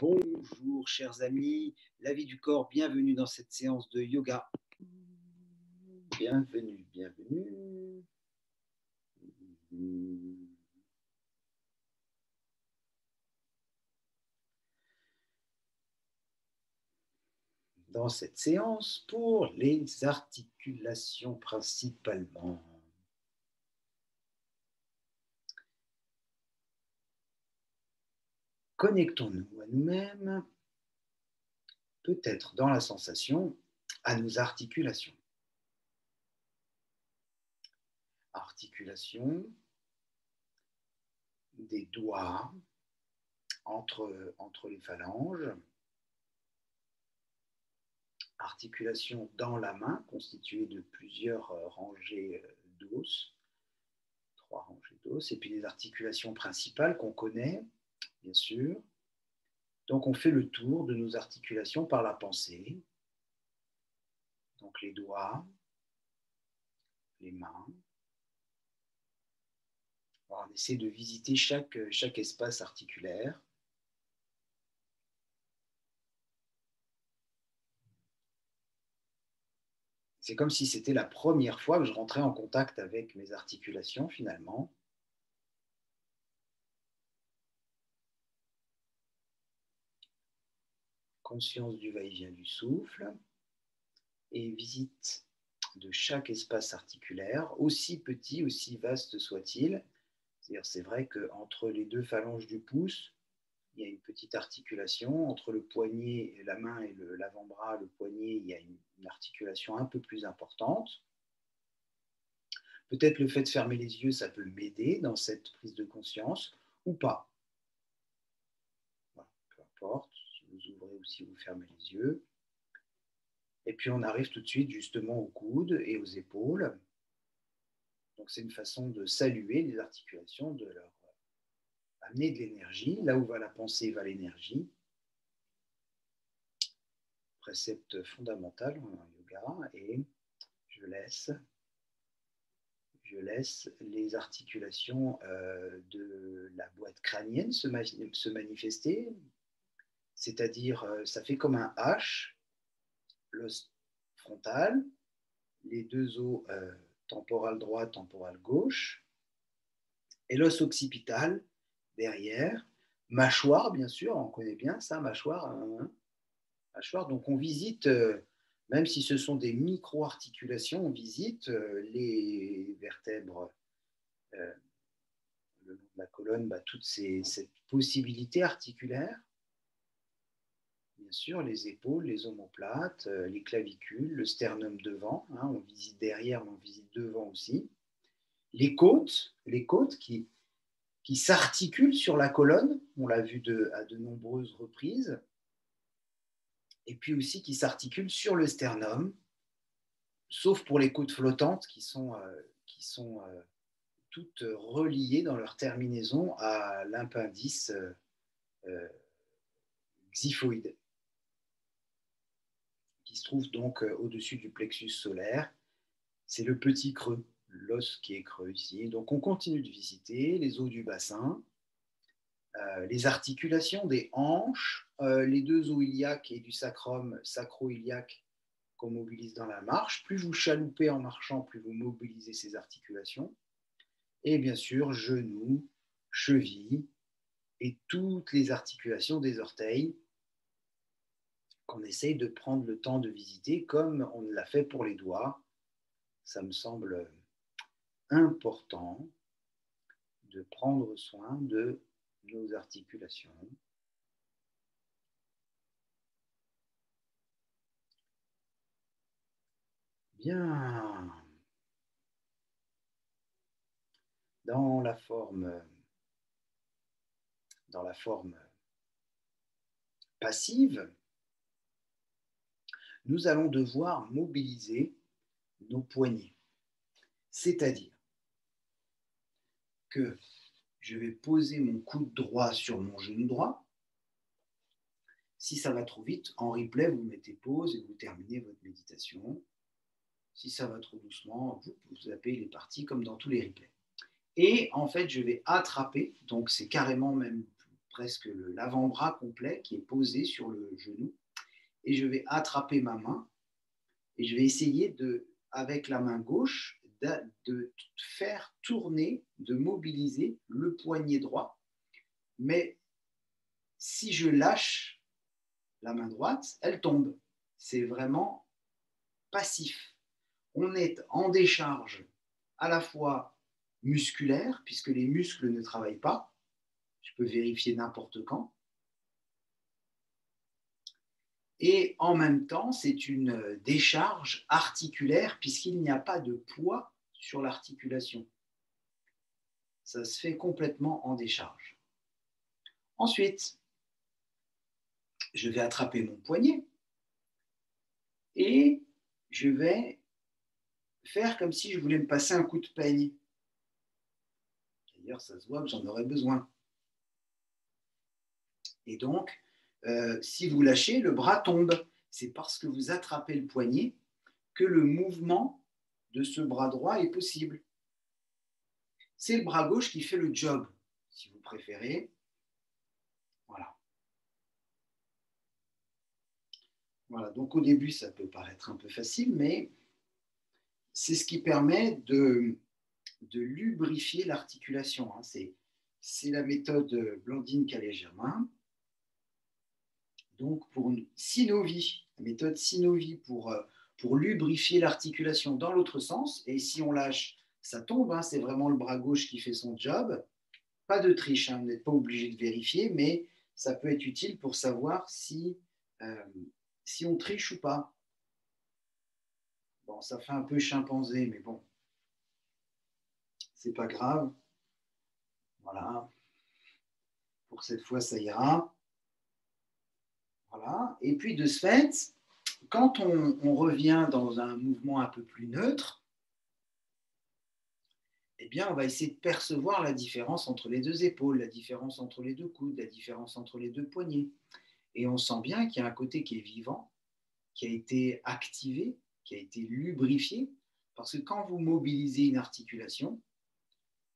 Bonjour chers amis, la vie du corps, bienvenue dans cette séance de yoga. Bienvenue, bienvenue. Dans cette séance pour les articulations principalement. Connectons-nous à nous-mêmes, peut-être dans la sensation, à nos articulations. Articulation des doigts entre les phalanges. Articulation dans la main constituée de plusieurs rangées d'os, 3 rangées d'os, et puis les articulations principales qu'on connaît, bien sûr. Donc on fait le tour de nos articulations par la pensée. Donc les doigts, les mains. Alors, on essaie de visiter chaque espace articulaire. C'est comme si c'était la première fois que je rentrais en contact avec mes articulations finalement. Conscience du va-et-vient du souffle et visite de chaque espace articulaire, aussi petit, aussi vaste soit-il. C'est-à-dire, c'est vrai qu'entre les deux phalanges du pouce, il y a une petite articulation. Entre le poignet, la main et l'avant-bras, le poignet, il y a une articulation un peu plus importante. Peut-être le fait de fermer les yeux, ça peut m'aider dans cette prise de conscience ou pas. Voilà, peu importe, si vous ouvrez ou si vous fermez les yeux. Et puis on arrive tout de suite justement aux coudes et aux épaules. Donc c'est une façon de saluer les articulations, de leur amener de l'énergie. Là où va la pensée, va l'énergie. Précepte fondamental en yoga. Et je laisse les articulations de la boîte crânienne se manifester. C'est-à-dire, ça fait comme un H, l'os frontal, les deux os temporal droit, temporal gauche, et l'os occipital derrière, mâchoire bien sûr, on connaît bien ça, mâchoire, mâchoire. Donc on visite, même si ce sont des micro-articulations, on visite les vertèbres, le long de la colonne, toute cette possibilité articulaire. Bien sûr, les épaules, les omoplates, les clavicules, le sternum devant, hein, on visite derrière, mais on visite devant aussi. Les côtes qui s'articulent sur la colonne, on l'a vu à de nombreuses reprises, et puis aussi qui s'articulent sur le sternum, sauf pour les côtes flottantes qui sont toutes reliées dans leur terminaison à l'appendice xiphoïde, qui se trouve donc au-dessus du plexus solaire. C'est le petit creux, l'os qui est creux ici. Donc on continue de visiter les os du bassin, les articulations des hanches, les deux os iliaques et du sacrum sacro-iliaque qu'on mobilise dans la marche. Plus vous chaloupez en marchant, plus vous mobilisez ces articulations. Et bien sûr, genoux, chevilles et toutes les articulations des orteils qu'on essaye de prendre le temps de visiter comme on l'a fait pour les doigts. Ça me semble important de prendre soin de nos articulations. Bien. Dans la forme passive, nous allons devoir mobiliser nos poignets. C'est-à-dire que je vais poser mon coude droit sur mon genou droit. Si ça va trop vite, en replay, vous mettez pause et vous terminez votre méditation. Si ça va trop doucement, vous zappez les parties comme dans tous les replays. Et en fait, je vais attraper, donc c'est carrément même presque l'avant-bras complet qui est posé sur le genou. Et je vais attraper ma main et je vais essayer avec la main gauche de faire tourner, de mobiliser le poignet droit. Mais si je lâche la main droite, elle tombe. C'est vraiment passif. On est en décharge à la fois musculaire, puisque les muscles ne travaillent pas. Je peux vérifier n'importe quand. Et en même temps, c'est une décharge articulaire, puisqu'il n'y a pas de poids sur l'articulation. Ça se fait complètement en décharge. Ensuite, je vais attraper mon poignet et je vais faire comme si je voulais me passer un coup de peigne. D'ailleurs, ça se voit que j'en aurais besoin. Et donc, si vous lâchez, le bras tombe. C'est parce que vous attrapez le poignet que le mouvement de ce bras droit est possible. C'est le bras gauche qui fait le job, si vous préférez. Voilà. Voilà. Donc au début, ça peut paraître un peu facile, mais c'est ce qui permet de lubrifier l'articulation. C'est la méthode Blandine-Calais-Germain. Donc pour synovie, la méthode synovie pour lubrifier l'articulation dans l'autre sens. Et si on lâche, ça tombe. C'est vraiment le bras gauche qui fait son job. Pas de triche, vous n'êtes pas obligé de vérifier, mais ça peut être utile pour savoir si on triche ou pas. Bon, ça fait un peu chimpanzé, mais bon, c'est pas grave. Voilà. Pour cette fois, ça ira. Voilà. Et puis, de ce fait, quand on revient dans un mouvement un peu plus neutre, eh bien, on va essayer de percevoir la différence entre les deux épaules, la différence entre les deux coudes, la différence entre les deux poignets. Et on sent bien qu'il y a un côté qui est vivant, qui a été activé, qui a été lubrifié, parce que quand vous mobilisez une articulation,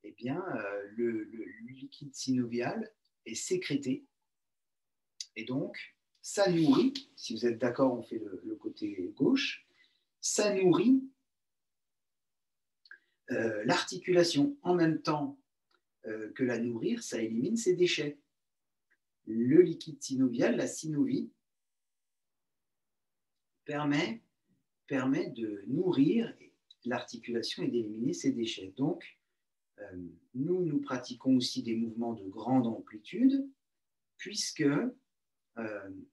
eh bien, le liquide synovial est sécrété. Et donc, ça nourrit, si vous êtes d'accord, on fait le côté gauche, ça nourrit l'articulation en même temps que la nourrir, ça élimine ses déchets. Le liquide synovial, la synovie, permet de nourrir l'articulation et d'éliminer ses déchets. Donc, nous pratiquons aussi des mouvements de grande amplitude, puisque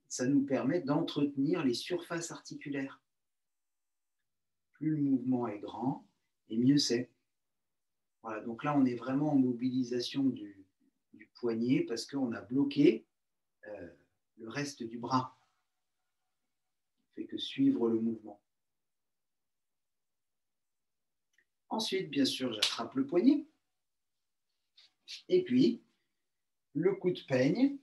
ça nous permet d'entretenir les surfaces articulaires. Plus le mouvement est grand, et mieux c'est. Voilà, donc là, on est vraiment en mobilisation du poignet parce qu'on a bloqué le reste du bras. On ne fait que suivre le mouvement. Ensuite, bien sûr, j'attrape le poignet. Et puis, le coup de peigne,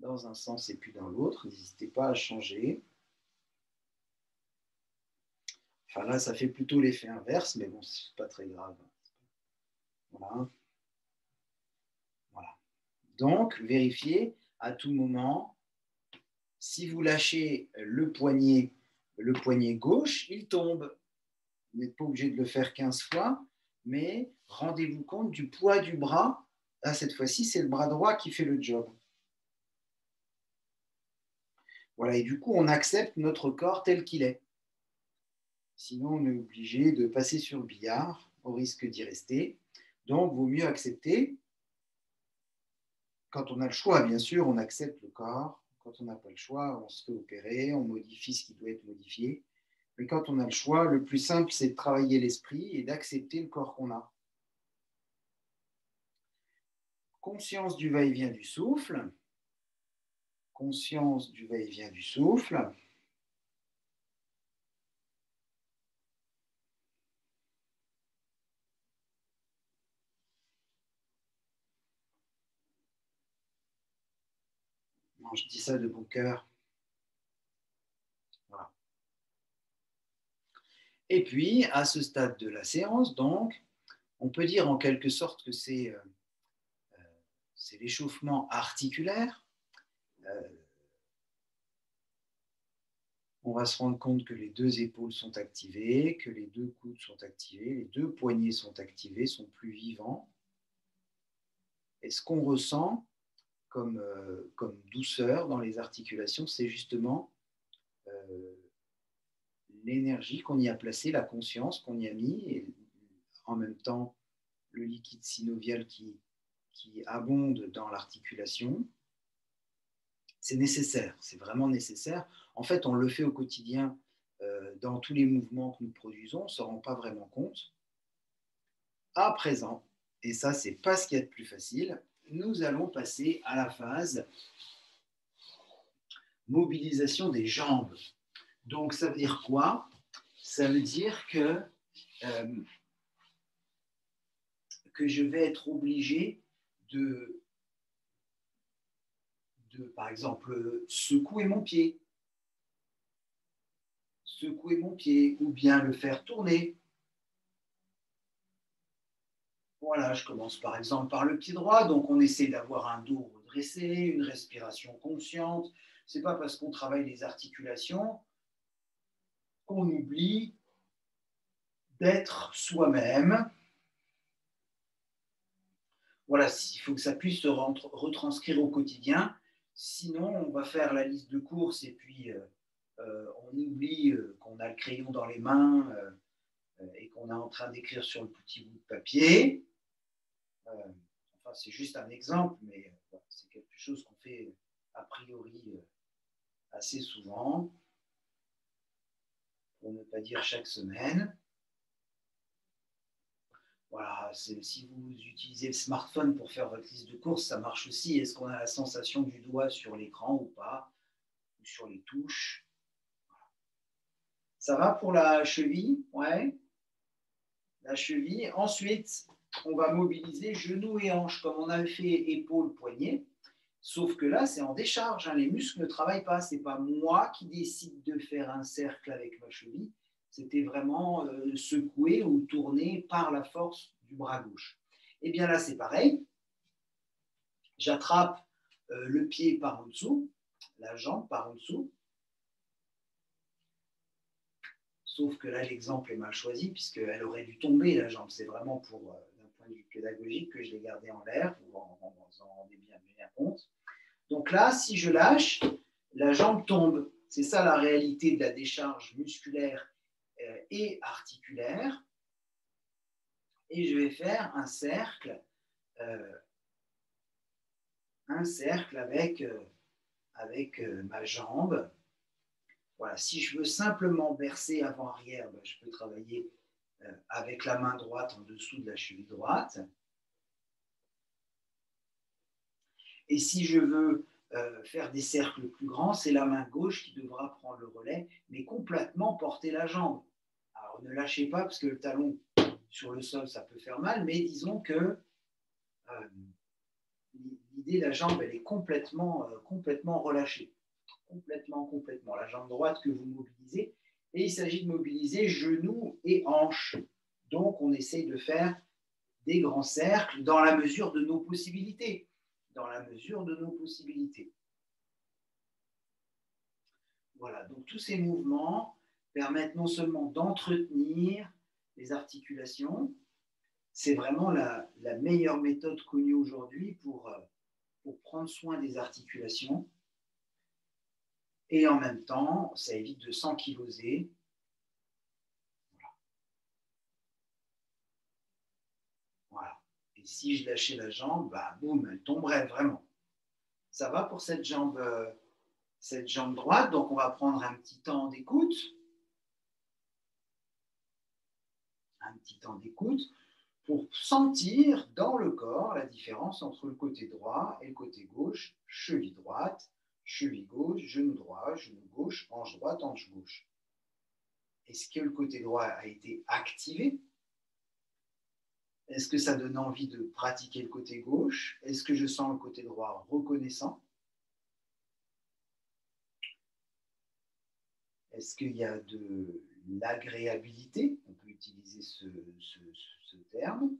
dans un sens et puis dans l'autre. N'hésitez pas à changer. Enfin là, ça fait plutôt l'effet inverse, mais bon, c'est pas très grave. Voilà. Voilà. Donc, vérifiez à tout moment, si vous lâchez le poignet gauche, il tombe. Vous n'êtes pas obligé de le faire 15 fois, mais rendez-vous compte du poids du bras. Là, cette fois-ci, c'est le bras droit qui fait le job. Voilà, et du coup, on accepte notre corps tel qu'il est. Sinon, on est obligé de passer sur le billard au risque d'y rester. Donc, il vaut mieux accepter. Quand on a le choix, bien sûr, on accepte le corps. Quand on n'a pas le choix, on se fait opérer, on modifie ce qui doit être modifié. Mais quand on a le choix, le plus simple, c'est de travailler l'esprit et d'accepter le corps qu'on a. Conscience du va-et-vient du souffle. Conscience du va-et-vient du souffle. Non, je dis ça de bon cœur. Voilà. Et puis, à ce stade de la séance, donc, on peut dire en quelque sorte que c'est c'est l'échauffement articulaire. On va se rendre compte que les deux épaules sont activées, que les deux coudes sont activés, les deux poignets sont activés, sont plus vivants. Et ce qu'on ressent comme douceur dans les articulations, c'est justement l'énergie qu'on y a placée, la conscience qu'on y a mis, et en même temps le liquide synovial qui abonde dans l'articulation. C'est nécessaire, c'est vraiment nécessaire. En fait, on le fait au quotidien dans tous les mouvements que nous produisons, on ne se rend pas vraiment compte. À présent, et ça, c'est pas ce qu'il y a de plus facile, nous allons passer à la phase mobilisation des jambes. Donc, ça veut dire quoi? Ça veut dire que je vais être obligé de, par exemple, secouer mon pied, ou bien le faire tourner. Voilà, je commence par exemple par le pied droit, donc on essaie d'avoir un dos redressé, une respiration consciente. Ce n'est pas parce qu'on travaille les articulations qu'on oublie d'être soi-même. Voilà, il faut que ça puisse se retranscrire au quotidien. Sinon, on va faire la liste de courses et puis on oublie qu'on a le crayon dans les mains et qu'on est en train d'écrire sur le petit bout de papier. Enfin, c'est juste un exemple, mais c'est quelque chose qu'on fait a priori assez souvent, pour ne pas dire chaque semaine. Voilà, si vous utilisez le smartphone pour faire votre liste de courses, ça marche aussi. Est-ce qu'on a la sensation du doigt sur l'écran ou pas, ou sur les touches? Voilà. Ça va pour la cheville? Ouais. La cheville. Ensuite, on va mobiliser genoux et hanches, comme on avait fait épaules, poignets. Sauf que là, c'est en décharge. Hein. Les muscles ne travaillent pas. Ce n'est pas moi qui décide de faire un cercle avec ma cheville. C'était vraiment secoué ou tourné par la force du bras gauche. Et bien là, c'est pareil. J'attrape le pied par en dessous, la jambe par en dessous. Sauf que là, l'exemple est mal choisi, puisqu'elle aurait dû tomber, la jambe. C'est vraiment pour, d'un point de vue pédagogique, que je l'ai gardée en l'air. Vous en rendez bien compte. Donc là, si je lâche, la jambe tombe. C'est ça la réalité de la décharge musculaire et articulaire. Et je vais faire un cercle avec ma jambe. Voilà. Si je veux simplement bercer avant-arrière, ben, je peux travailler avec la main droite en dessous de la cheville droite. Et si je veux faire des cercles plus grands, c'est la main gauche qui devra prendre le relais, mais complètement porter la jambe. Alors ne lâchez pas, parce que le talon sur le sol, ça peut faire mal, mais disons que l'idée, la jambe, elle est complètement relâchée. Complètement. La jambe droite que vous mobilisez. Et il s'agit de mobiliser genoux et hanches. Donc, on essaye de faire des grands cercles dans la mesure de nos possibilités. Voilà, donc tous ces mouvements permettent non seulement d'entretenir les articulations, c'est vraiment la meilleure méthode connue aujourd'hui pour prendre soin des articulations. Et en même temps, ça évite de s'ankyloser. Voilà. Et si je lâchais la jambe, bah, boum, elle tomberait vraiment. Ça va pour cette jambe droite. Donc, on va prendre un petit temps d'écoute. Pour sentir dans le corps la différence entre le côté droit et le côté gauche, cheville droite, cheville gauche, genou droit, genou gauche, hanche droite, hanche gauche. Est-ce que le côté droit a été activé? Est-ce que ça donne envie de pratiquer le côté gauche? Est-ce que je sens le côté droit reconnaissant? Est-ce qu'il y a de l'agréabilité? On peut utiliser ce terme.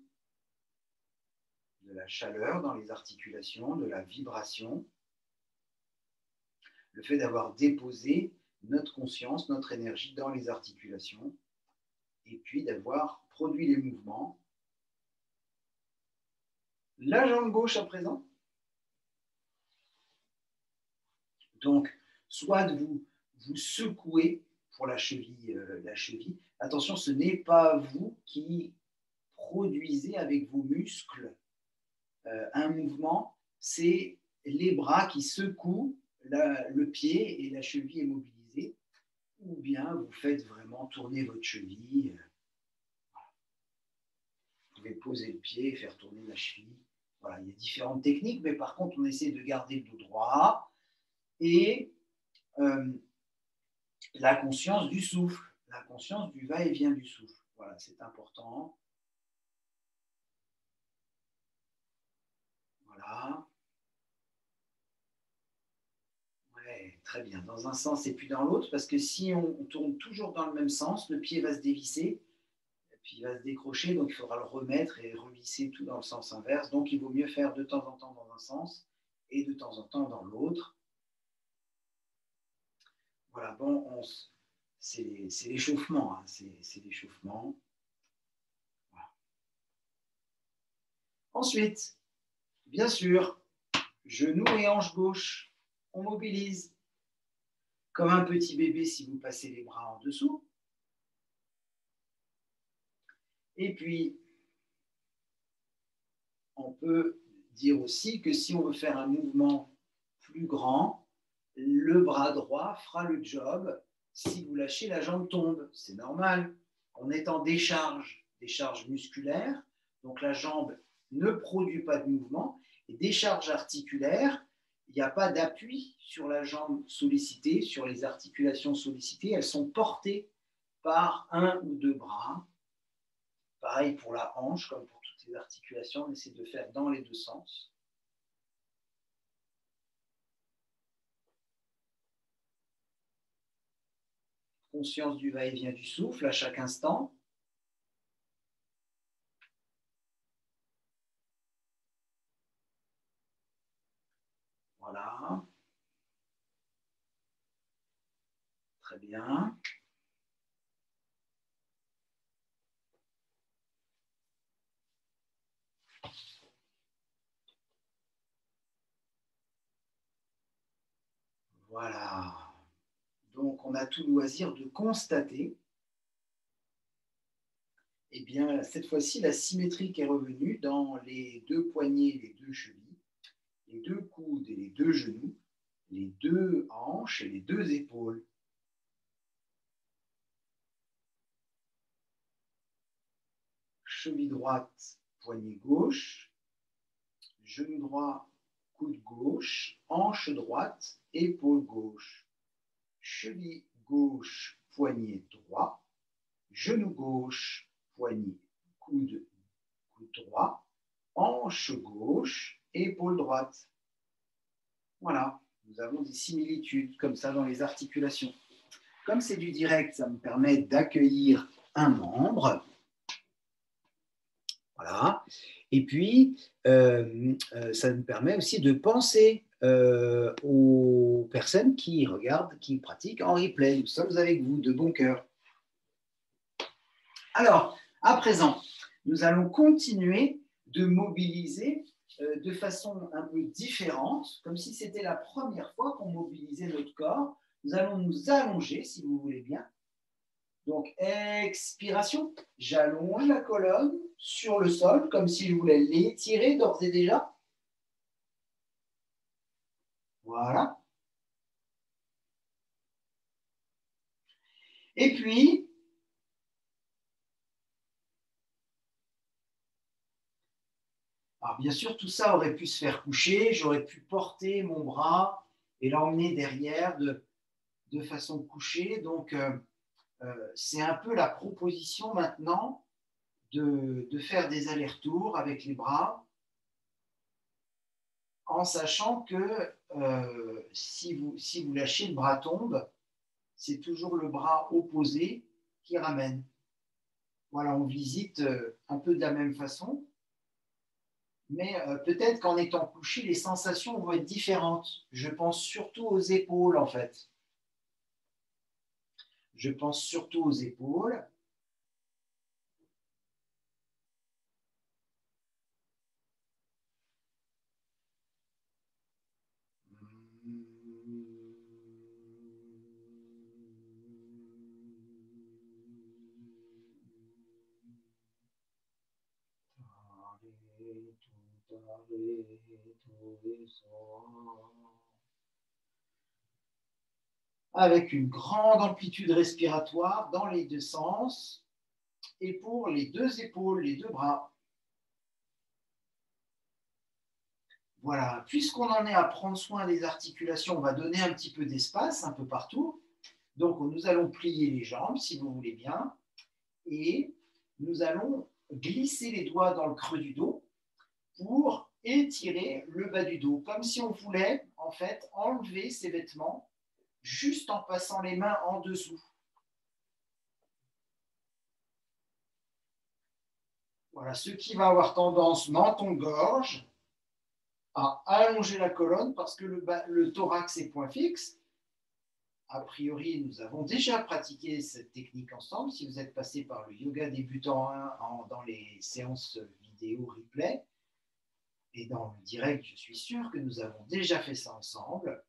de la chaleur dans les articulations, de la vibration, le fait d'avoir déposé notre conscience, notre énergie dans les articulations, et puis d'avoir produit les mouvements. La jambe gauche à présent. Donc, soit vous secouez pour la cheville. Attention, ce n'est pas vous qui produisez avec vos muscles un mouvement, c'est les bras qui secouent le pied et la cheville est mobilisée, ou bien vous faites vraiment tourner votre cheville. Vous pouvez poser le pied et faire tourner la cheville. Voilà, il y a différentes techniques, mais par contre, on essaie de garder le dos droit et la conscience du souffle, la conscience du va-et-vient du souffle. Voilà, c'est important. Voilà. Ouais, très bien. Dans un sens et puis dans l'autre, parce que si on tourne toujours dans le même sens, le pied va se dévisser, puis il va se décrocher, donc il faudra le remettre et revisser tout dans le sens inverse. Donc il vaut mieux faire de temps en temps dans un sens et de temps en temps dans l'autre. Voilà, bon, c'est l'échauffement, hein, c'est l'échauffement. Voilà. Ensuite, bien sûr, genou et hanche gauche, on mobilise. Comme un petit bébé si vous passez les bras en dessous. Et puis, on peut dire aussi que si on veut faire un mouvement plus grand, le bras droit fera le job. Si vous lâchez, la jambe tombe. C'est normal. On est en décharge musculaire. Donc la jambe ne produit pas de mouvement. Et décharge articulaire, il n'y a pas d'appui sur la jambe sollicitée, sur les articulations sollicitées. Elles sont portées par un ou deux bras. Pareil pour la hanche, comme pour toutes les articulations, on essaie de faire dans les deux sens. Conscience du va-et-vient du souffle à chaque instant. Voilà. Très bien. Voilà. Donc, on a tout loisir de constater, eh bien, cette fois-ci, la symétrie est revenue dans les deux poignets, les deux chevilles, les deux coudes et les deux genoux, les deux hanches et les deux épaules. Cheville droite, poignet gauche, genou droit, coude gauche, hanche droite, épaule gauche. Cheville gauche, poignet droit, genou gauche, poignet, coude droit, hanche gauche, épaule droite. Voilà, nous avons des similitudes comme ça dans les articulations. Comme c'est du direct, ça me permet d'accueillir un membre. Voilà. Et puis, ça me permet aussi de penser aux personnes qui regardent, qui pratiquent en replay. Nous sommes avec vous de bon cœur. Alors, à présent, nous allons continuer de mobiliser de façon un peu différente, comme si c'était la première fois qu'on mobilisait notre corps. Nous allons nous allonger, si vous voulez bien. Donc, expiration, j'allonge la colonne sur le sol, comme si je voulais l'étirer d'ores et déjà. Voilà. Et puis, alors bien sûr, tout ça aurait pu se faire coucher, j'aurais pu porter mon bras et l'emmener derrière de façon couchée. Donc, c'est un peu la proposition maintenant de faire des allers-retours avec les bras, en sachant que si vous lâchez, le bras tombe, c'est toujours le bras opposé qui ramène. Voilà, on visite un peu de la même façon, mais peut-être qu'en étant couché, les sensations vont être différentes. Je pense surtout aux épaules, en fait. Je pense surtout aux épaules. Avec une grande amplitude respiratoire dans les deux sens et pour les deux épaules, les deux bras. Voilà, puisqu'on en est à prendre soin des articulations, on va donner un petit peu d'espace un peu partout. Donc, nous allons plier les jambes, si vous voulez bien, et nous allons glisser les doigts dans le creux du dos pour étirer le bas du dos, comme si on voulait en fait enlever ses vêtements juste en passant les mains en dessous. Voilà, ce qui va avoir tendance, menton-gorge, à allonger la colonne parce que le thorax est point fixe. A priori, nous avons déjà pratiqué cette technique ensemble. Si vous êtes passé par le yoga débutant 1 dans les séances vidéo replay et dans le direct, je suis sûr que nous avons déjà fait ça ensemble.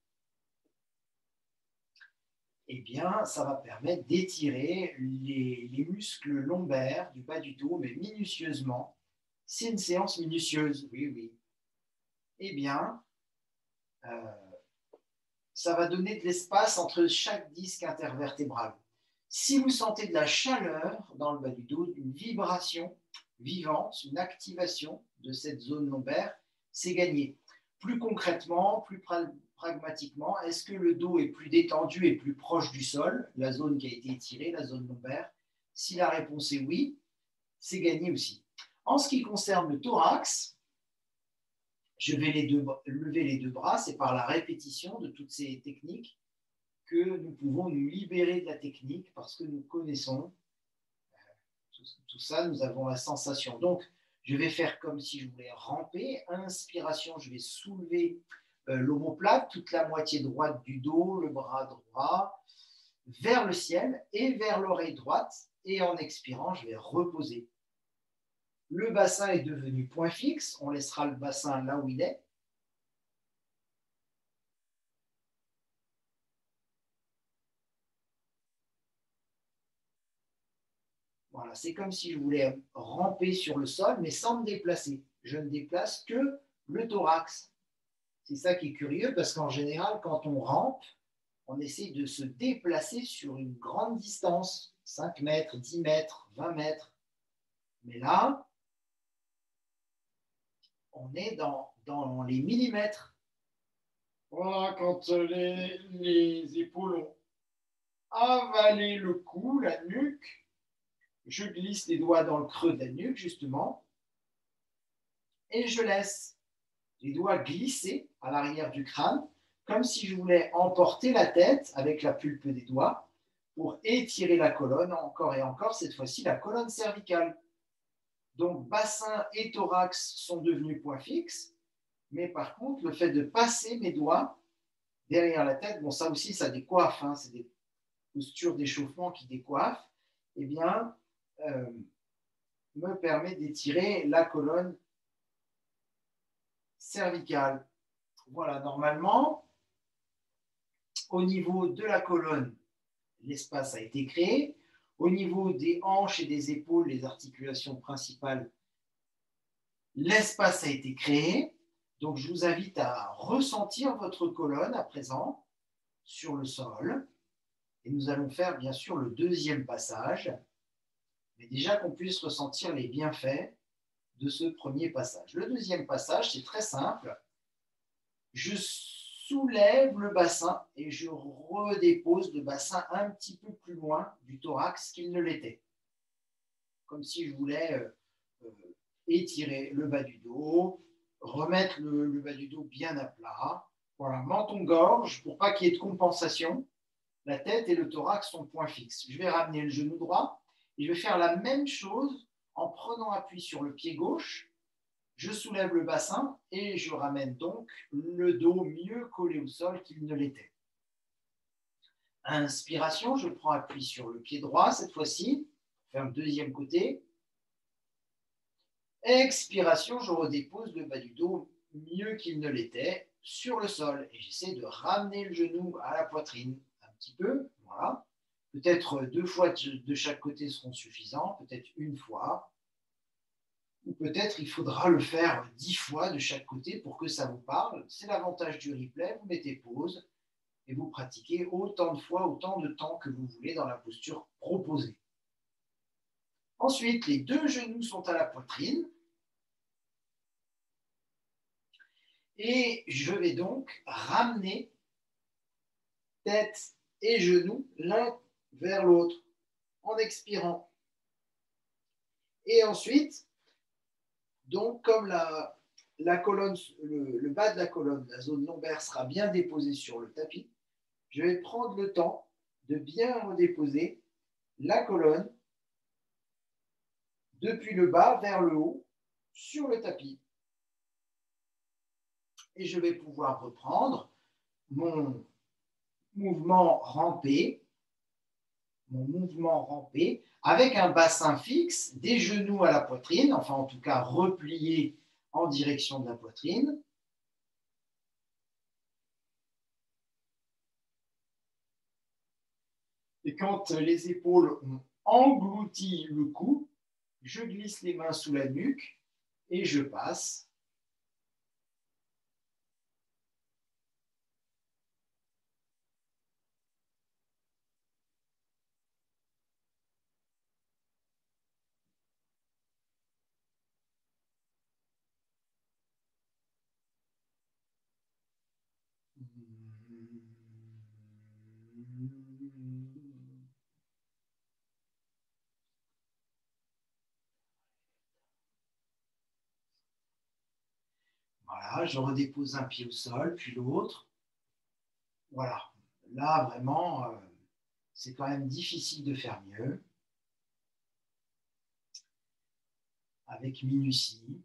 Eh bien, ça va permettre d'étirer les muscles lombaires du bas du dos, mais minutieusement. C'est une séance minutieuse, oui, oui. Eh bien, ça va donner de l'espace entre chaque disque intervertébral. Si vous sentez de la chaleur dans le bas du dos, une vibration vivante, une activation de cette zone lombaire, c'est gagné. Plus concrètement, plus pragmatiquement, est-ce que le dos est plus détendu et plus proche du sol, la zone qui a été étirée, la zone lombaire? Si la réponse est oui, c'est gagné aussi. En ce qui concerne le thorax, je vais lever les deux bras, c'est par la répétition de toutes ces techniques que nous pouvons nous libérer de la technique parce que nous connaissons tout ça, nous avons la sensation. Donc, je vais faire comme si je voulais ramper. Inspiration, je vais soulever l'omoplate, toute la moitié droite du dos, le bras droit, vers le ciel et vers l'oreille droite. Et en expirant, je vais reposer. Le bassin est devenu point fixe. On laissera le bassin là où il est. Voilà, c'est comme si je voulais ramper sur le sol, mais sans me déplacer. Je ne déplace que le thorax. C'est ça qui est curieux, parce qu'en général, quand on rampe, on essaie de se déplacer sur une grande distance, 5 mètres, 10 mètres, 20 mètres. Mais là, on est dans les millimètres. Voilà, quand les épaules ont avalé le cou, la nuque, je glisse les doigts dans le creux de la nuque, justement, et je laisse les doigts glisser à l'arrière du crâne, comme si je voulais emporter la tête avec la pulpe des doigts pour étirer la colonne, encore et encore, cette fois-ci la colonne cervicale. Donc bassin et thorax sont devenus points fixes, mais par contre, le fait de passer mes doigts derrière la tête, bon ça aussi ça décoiffe, hein, c'est des postures d'échauffement qui décoiffent, eh bien, me permet d'étirer la colonne cervicale. Voilà, normalement, au niveau de la colonne, l'espace a été créé. Au niveau des hanches et des épaules, les articulations principales, l'espace a été créé. Donc, je vous invite à ressentir votre colonne à présent sur le sol. Et nous allons faire, bien sûr, le deuxième passage. Mais déjà qu'on puisse ressentir les bienfaits de ce premier passage. Le deuxième passage, c'est très simple. Je soulève le bassin et je redépose le bassin un petit peu plus loin du thorax qu'il ne l'était. Comme si je voulais étirer le bas du dos, remettre le bas du dos bien à plat. Voilà, menton-gorge, pour pas qu'il y ait de compensation. La tête et le thorax sont point fixe. Je vais ramener le genou droit et je vais faire la même chose en prenant appui sur le pied gauche. Je soulève le bassin et je ramène donc le dos mieux collé au sol qu'il ne l'était. Inspiration, je prends appui sur le pied droit cette fois-ci, faire le deuxième côté. Expiration, je redépose le bas du dos mieux qu'il ne l'était sur le sol et j'essaie de ramener le genou à la poitrine un petit peu. Voilà. Peut-être 2 fois de chaque côté seront suffisants, peut-être 1 fois. Ou peut-être il faudra le faire 10 fois de chaque côté pour que ça vous parle. C'est l'avantage du replay, vous mettez pause et vous pratiquez autant de fois, autant de temps que vous voulez dans la posture proposée. Ensuite, les 2 genoux sont à la poitrine. Et je vais donc ramener tête et genoux l'un vers l'autre en expirant. Et ensuite, donc comme la colonne, le bas de la colonne, la zone lombaire sera bien déposée sur le tapis, je vais prendre le temps de bien redéposer la colonne depuis le bas vers le haut sur le tapis. Et je vais pouvoir reprendre mon mouvement rampé avec un bassin fixe, des genoux à la poitrine, enfin en tout cas repliés en direction de la poitrine. Et quand les épaules ont englouti le cou, je glisse les mains sous la nuque et je passe. Voilà, je redépose un pied au sol, puis l'autre. Voilà, là vraiment, c'est quand même difficile de faire mieux. Avec minutie.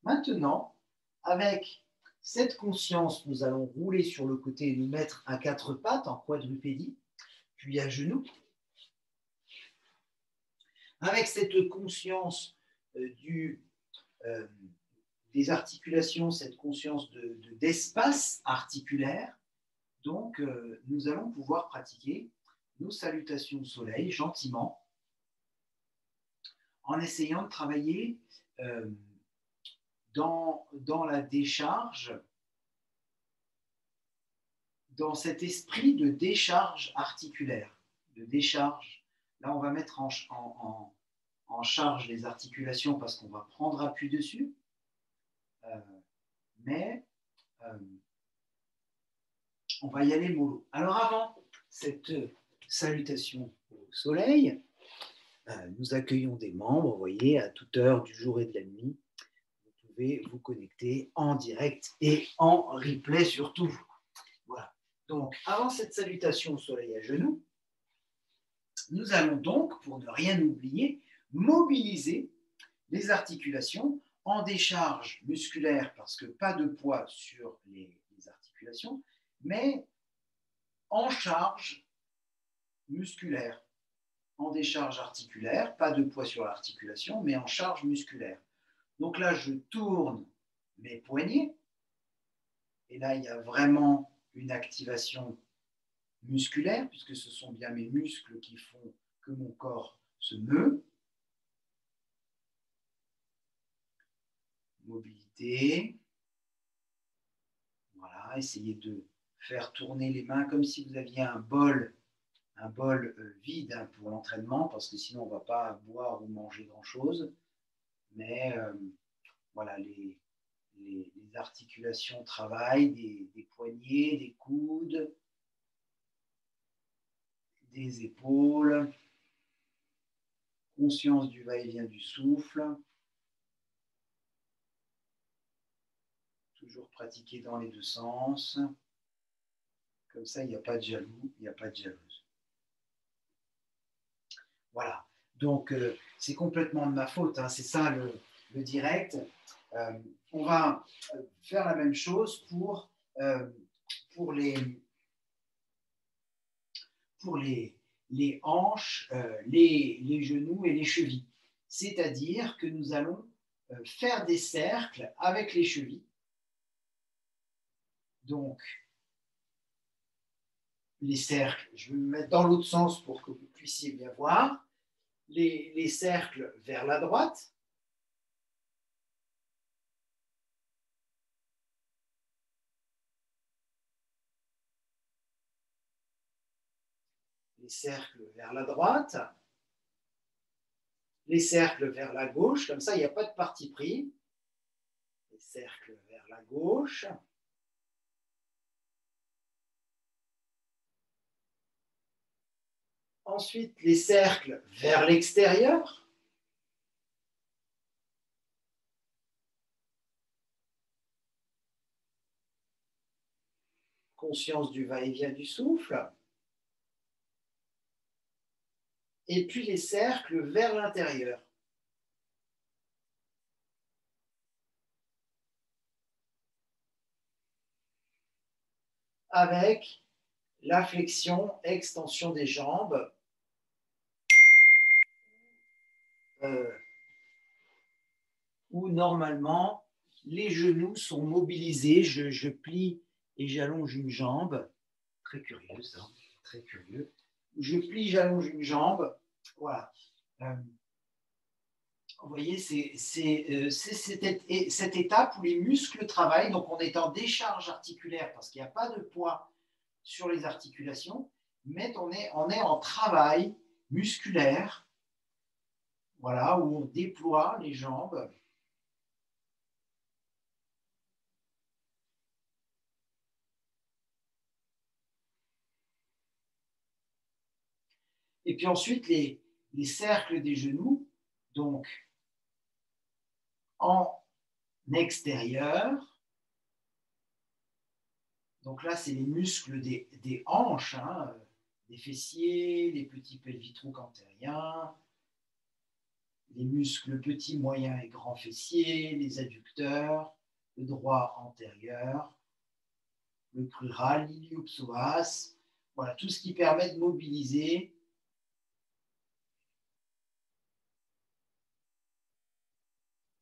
Maintenant, avec cette conscience, nous allons rouler sur le côté et nous mettre à 4 pattes en quadrupédie, puis à genoux. Avec cette conscience des articulations, cette conscience d'espace articulaire, donc nous allons pouvoir pratiquer nos salutations au soleil gentiment en essayant de travailler dans la décharge, dans cet esprit de décharge articulaire, de décharge. Là, on va mettre en charge les articulations parce qu'on va prendre appui dessus. Mais on va y aller mollo. Alors avant cette salutation au soleil, nous accueillons des membres, vous voyez, à toute heure du jour et de la nuit. Vous pouvez vous connecter en direct et en replay surtout. Voilà. Donc, avant cette salutation au soleil à genoux, nous allons donc, pour ne rien oublier, mobiliser les articulations en décharge musculaire, parce que pas de poids sur les articulations, mais en charge musculaire, en décharge articulaire, pas de poids sur l'articulation, mais en charge musculaire. Donc là, je tourne mes poignets, et là, il y a vraiment une activation musculaire, puisque ce sont bien mes muscles qui font que mon corps se meut. Mobilité. Voilà, essayez de faire tourner les mains comme si vous aviez un bol vide hein, pour l'entraînement, parce que sinon on ne va pas boire ou manger grand-chose. Mais voilà, les articulations travaillent, des poignets, des coudes, des épaules, conscience du va-et-vient du souffle. Toujours pratiquer dans les 2 sens. Comme ça, il n'y a pas de jaloux, il n'y a pas de jalouse. Voilà. Donc, c'est complètement de ma faute, hein, c'est ça le direct. On va faire la même chose pour les hanches, les genoux et les chevilles. C'est-à-dire que nous allons faire des cercles avec les chevilles. Donc, les cercles, je vais me mettre dans l'autre sens pour que vous puissiez bien voir. Les cercles vers la droite. Les cercles vers la droite. Les cercles vers la gauche. Comme ça, il n'y a pas de parti pris. Les cercles vers la gauche. Ensuite, les cercles vers l'extérieur. Conscience du va-et-vient du souffle. Et puis les cercles vers l'intérieur. Avec la flexion, extension des jambes. Où normalement les genoux sont mobilisés, je plie et j'allonge une jambe, très curieux ça, très curieux, je plie, j'allonge une jambe, voilà. Vous voyez, c'est cette étape où les muscles travaillent, donc on est en décharge articulaire parce qu'il n'y a pas de poids sur les articulations, mais on est en travail musculaire, voilà, où on déploie les jambes. Et puis ensuite, les cercles des genoux, donc en extérieur. Donc là, c'est les muscles des hanches, hein, des fessiers, les petits pelvitroquantériens, les muscles petits, moyens et grands fessiers, les adducteurs, le droit antérieur, le crural, l'iliopsoas, voilà, tout ce qui permet de mobiliser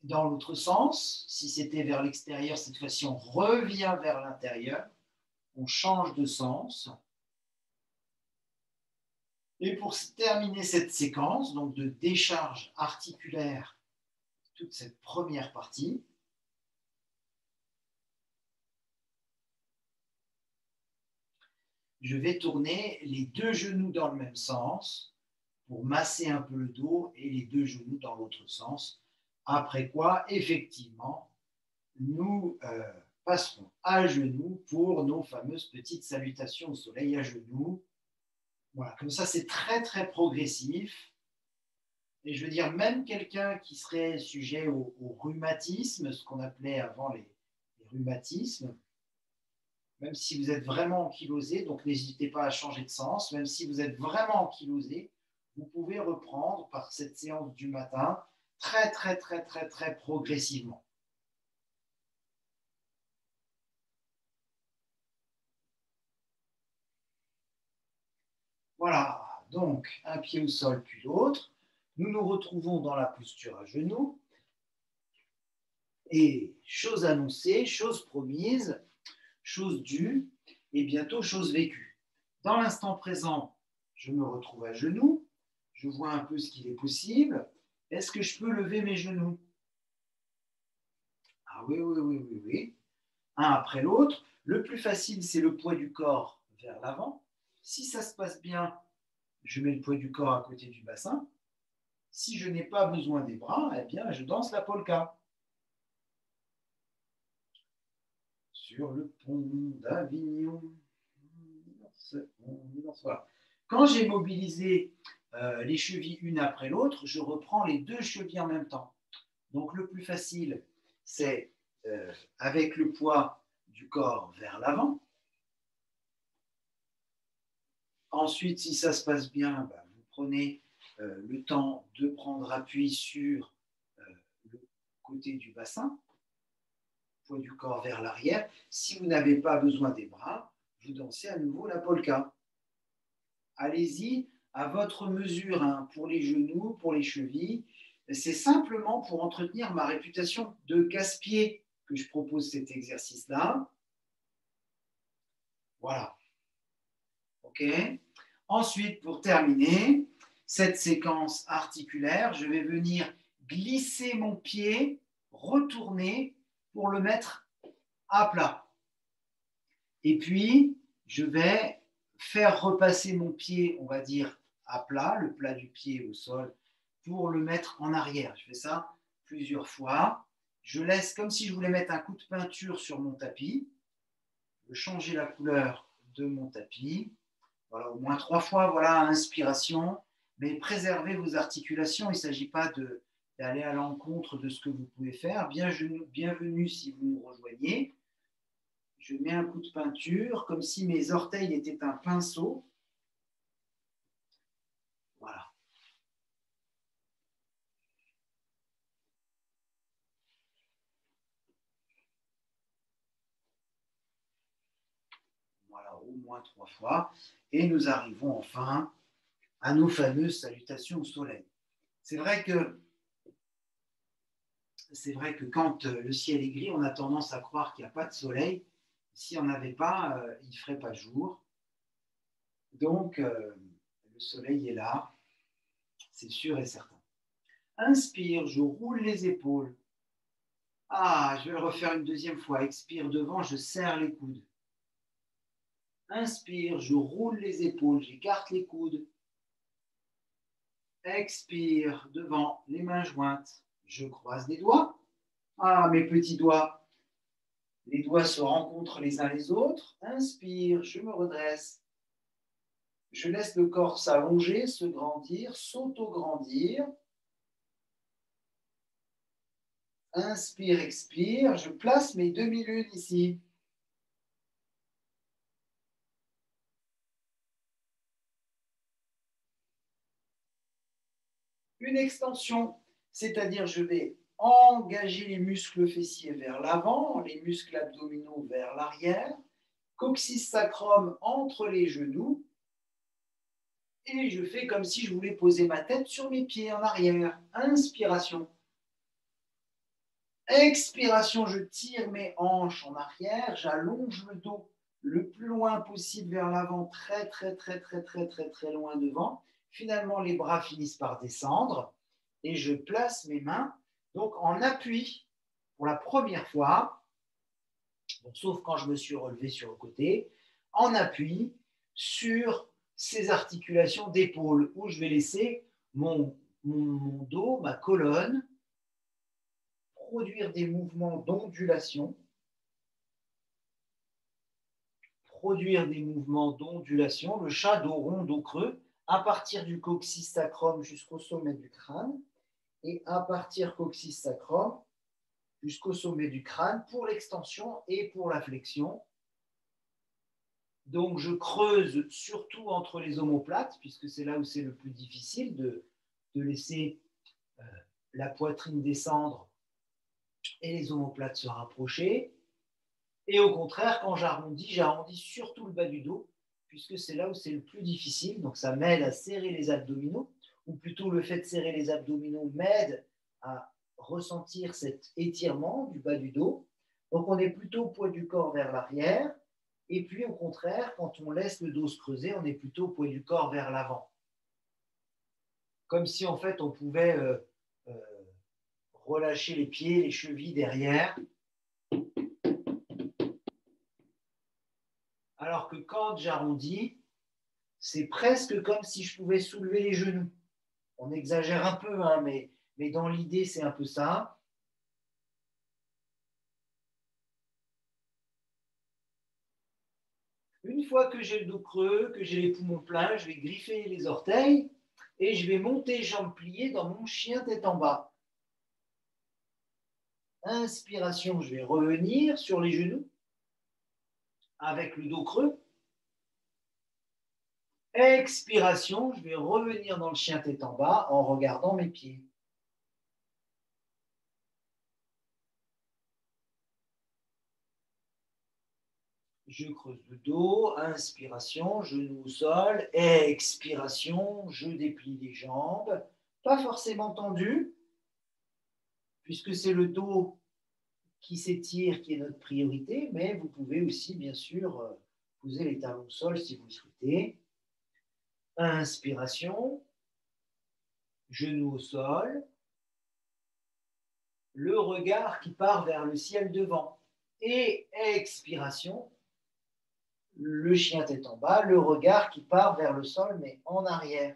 dans l'autre sens. Si c'était vers l'extérieur, cette fois-ci, on revient vers l'intérieur, on change de sens. Et pour terminer cette séquence, donc de décharge articulaire, toute cette première partie, je vais tourner les deux genoux dans le même sens pour masser un peu le dos et les deux genoux dans l'autre sens. Après quoi, effectivement, nous passerons à genoux pour nos fameuses petites salutations au soleil à genoux. Voilà, comme ça, c'est très, très progressif. Et je veux dire, même quelqu'un qui serait sujet au rhumatisme, ce qu'on appelait avant les rhumatismes, même si vous êtes vraiment ankylosé, donc n'hésitez pas à changer de sens, même si vous êtes vraiment ankylosé, vous pouvez reprendre par cette séance du matin très, très, très, très, très progressivement. Voilà, donc un pied au sol puis l'autre. Nous nous retrouvons dans la posture à genoux. Et chose annoncée, chose promise, chose due et bientôt chose vécue. Dans l'instant présent, je me retrouve à genoux, je vois un peu ce qu'il est possible. Est-ce que je peux lever mes genoux? Ah oui, oui, oui, oui, oui. Un après l'autre. Le plus facile, c'est le poids du corps vers l'avant. Si ça se passe bien, je mets le poids du corps à côté du bassin. Si je n'ai pas besoin des bras, eh bien, je danse la polka. Sur le pont d'Avignon. Voilà. Quand j'ai mobilisé les chevilles une après l'autre, je reprends les deux chevilles en même temps. Donc le plus facile, c'est avec le poids du corps vers l'avant. Ensuite, si ça se passe bien, vous prenez le temps de prendre appui sur le côté du bassin, poids du corps vers l'arrière. Si vous n'avez pas besoin des bras, vous dansez à nouveau la polka. Allez-y à votre mesure, hein, pour les genoux, pour les chevilles. C'est simplement pour entretenir ma réputation de casse-pied que je propose cet exercice-là. Voilà. OK. Ensuite, pour terminer cette séquence articulaire, je vais venir glisser mon pied, retourner pour le mettre à plat. Et puis, je vais faire repasser mon pied, on va dire, à plat, le plat du pied au sol, pour le mettre en arrière. Je fais ça plusieurs fois. Je laisse comme si je voulais mettre un coup de peinture sur mon tapis. Je veux changer la couleur de mon tapis. Voilà, au moins 3 fois, voilà, inspiration. Mais préservez vos articulations. Il ne s'agit pas d'aller à l'encontre de ce que vous pouvez faire. Bienvenue si vous nous rejoignez. Je mets un coup de peinture comme si mes orteils étaient un pinceau. Voilà. Voilà, au moins 3 fois. Et nous arrivons enfin à nos fameuses salutations au soleil. C'est vrai que quand le ciel est gris, on a tendance à croire qu'il n'y a pas de soleil. S'il n'y en avait pas, il ne ferait pas jour. Donc, le soleil est là, c'est sûr et certain. Inspire, je roule les épaules. Ah, je vais le refaire une deuxième fois. Expire devant, je serre les coudes. Inspire, je roule les épaules, j'écarte les coudes. Expire devant, les mains jointes. Je croise les doigts. Ah, mes petits doigts. Les doigts se rencontrent les uns les autres. Inspire, je me redresse. Je laisse le corps s'allonger, se grandir, s'auto-grandir. Inspire, expire. Je place mes demi-lunes ici. Une extension, c'est-à-dire je vais engager les muscles fessiers vers l'avant, les muscles abdominaux vers l'arrière, coccyx sacrum entre les genoux, et je fais comme si je voulais poser ma tête sur mes pieds en arrière. Inspiration. Expiration, je tire mes hanches en arrière, j'allonge le dos le plus loin possible vers l'avant, très loin devant. Finalement, les bras finissent par descendre et je place mes mains donc en appui pour la première fois, bon, sauf quand je me suis relevé sur le côté, en appui sur ces articulations d'épaule où je vais laisser mon dos, ma colonne, produire des mouvements d'ondulation, le chat dos rond, dos creux, à partir du coccyx sacrum jusqu'au sommet du crâne, et à partir coccyx sacrum jusqu'au sommet du crâne pour l'extension et pour la flexion. Donc je creuse surtout entre les omoplates, puisque c'est là où c'est le plus difficile de laisser la poitrine descendre et les omoplates se rapprocher. Et au contraire, quand j'arrondis surtout le bas du dos, puisque c'est là où c'est le plus difficile. Donc ça m'aide à serrer les abdominaux, ou plutôt le fait de serrer les abdominaux m'aide à ressentir cet étirement du bas du dos. Donc on est plutôt poids du corps vers l'arrière. Et puis au contraire, quand on laisse le dos se creuser, on est plutôt poids du corps vers l'avant. Comme si en fait on pouvait relâcher les pieds, les chevilles derrière. Alors que quand j'arrondis, c'est presque comme si je pouvais soulever les genoux. On exagère un peu, hein, mais dans l'idée, c'est un peu ça. Une fois que j'ai le dos creux, que j'ai les poumons pleins, je vais griffer les orteils et je vais monter jambes pliées dans mon chien tête en bas. Inspiration, je vais revenir sur les genoux avec le dos creux. Expiration, je vais revenir dans le chien tête en bas en regardant mes pieds. Je creuse le dos, inspiration, genou au sol, expiration, je déplie les jambes, pas forcément tendu, puisque c'est le dos qui s'étire qui est notre priorité, mais vous pouvez aussi, bien sûr, poser les talons au sol si vous le souhaitez. Inspiration, genou au sol, le regard qui part vers le ciel devant. Et expiration, le chien tête en bas, le regard qui part vers le sol, mais en arrière.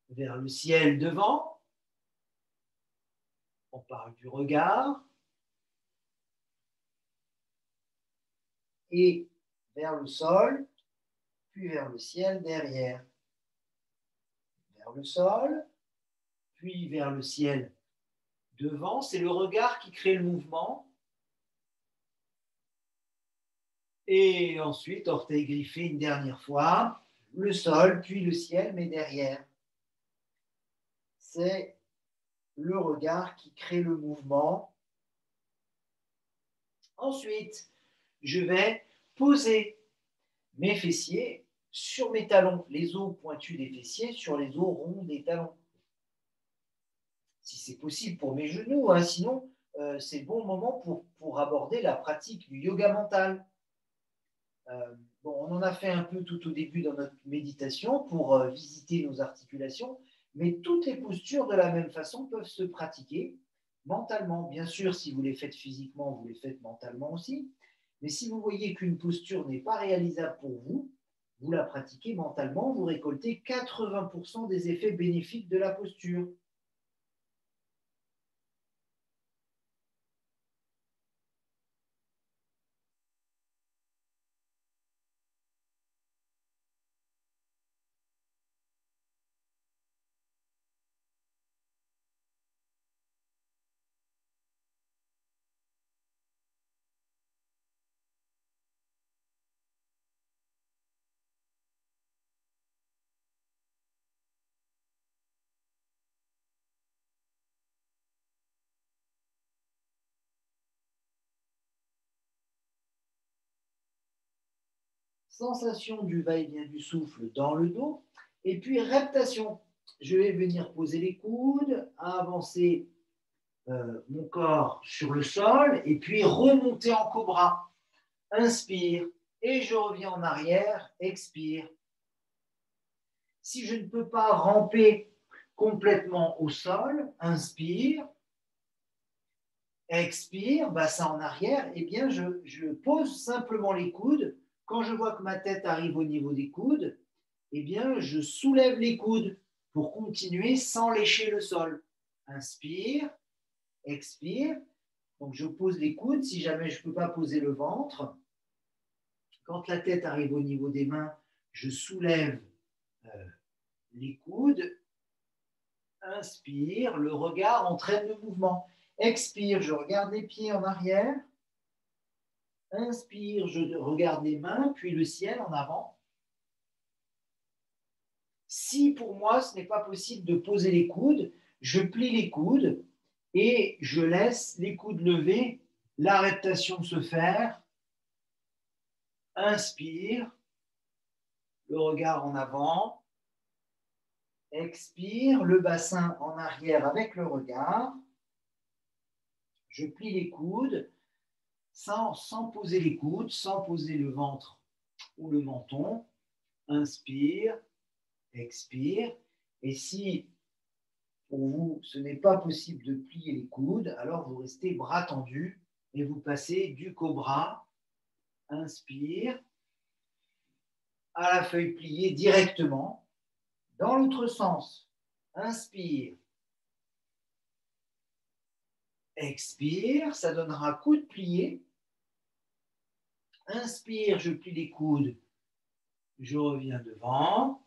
Vers le ciel devant, on parle du regard, et vers le sol, puis vers le ciel derrière. Vers le sol, puis vers le ciel devant. C'est le regard qui crée le mouvement. Et ensuite, orteil griffé une dernière fois, le sol, puis le ciel, mais derrière. C'est le regard qui crée le mouvement. Ensuite, je vais poser mes fessiers sur mes talons, les os pointus des fessiers sur les os ronds des talons. Si c'est possible pour mes genoux, hein, sinon c'est le bon moment pour aborder la pratique du yoga mental. Bon, on en a fait un peu tout au début dans notre méditation pour visiter nos articulations, mais toutes les postures de la même façon peuvent se pratiquer mentalement. Bien sûr, si vous les faites physiquement, vous les faites mentalement aussi. Mais si vous voyez qu'une posture n'est pas réalisable pour vous, vous la pratiquez mentalement, vous récoltez 80% des effets bénéfiques de la posture. Sensation du va-et-vient du souffle dans le dos, et puis reptation. Je vais venir poser les coudes, avancer mon corps sur le sol, et puis remonter en cobra. Inspire, et je reviens en arrière, expire. Si je ne peux pas ramper complètement au sol, inspire, expire, bassin en arrière, et bien je pose simplement les coudes. Quand je vois que ma tête arrive au niveau des coudes, eh bien, je soulève les coudes pour continuer sans lécher le sol. Inspire, expire. Donc, je pose les coudes si jamais je ne peux pas poser le ventre. Quand la tête arrive au niveau des mains, je soulève les coudes. Inspire, le regard entraîne le mouvement. Expire, je regarde les pieds en arrière. Inspire, je regarde les mains, puis le ciel en avant. Si pour moi, ce n'est pas possible de poser les coudes, je plie les coudes et je laisse les coudes levés, la reptation se faire. Inspire, le regard en avant. Expire, le bassin en arrière avec le regard. Je plie les coudes sans poser les coudes, sans poser le ventre ou le menton. Inspire, expire. Et si pour vous, ce n'est pas possible de plier les coudes, alors vous restez bras tendus et vous passez du cobra. Inspire, à la feuille pliée directement. Dans l'autre sens, inspire, expire, ça donnera coude plié. Inspire, je plie les coudes, je reviens devant.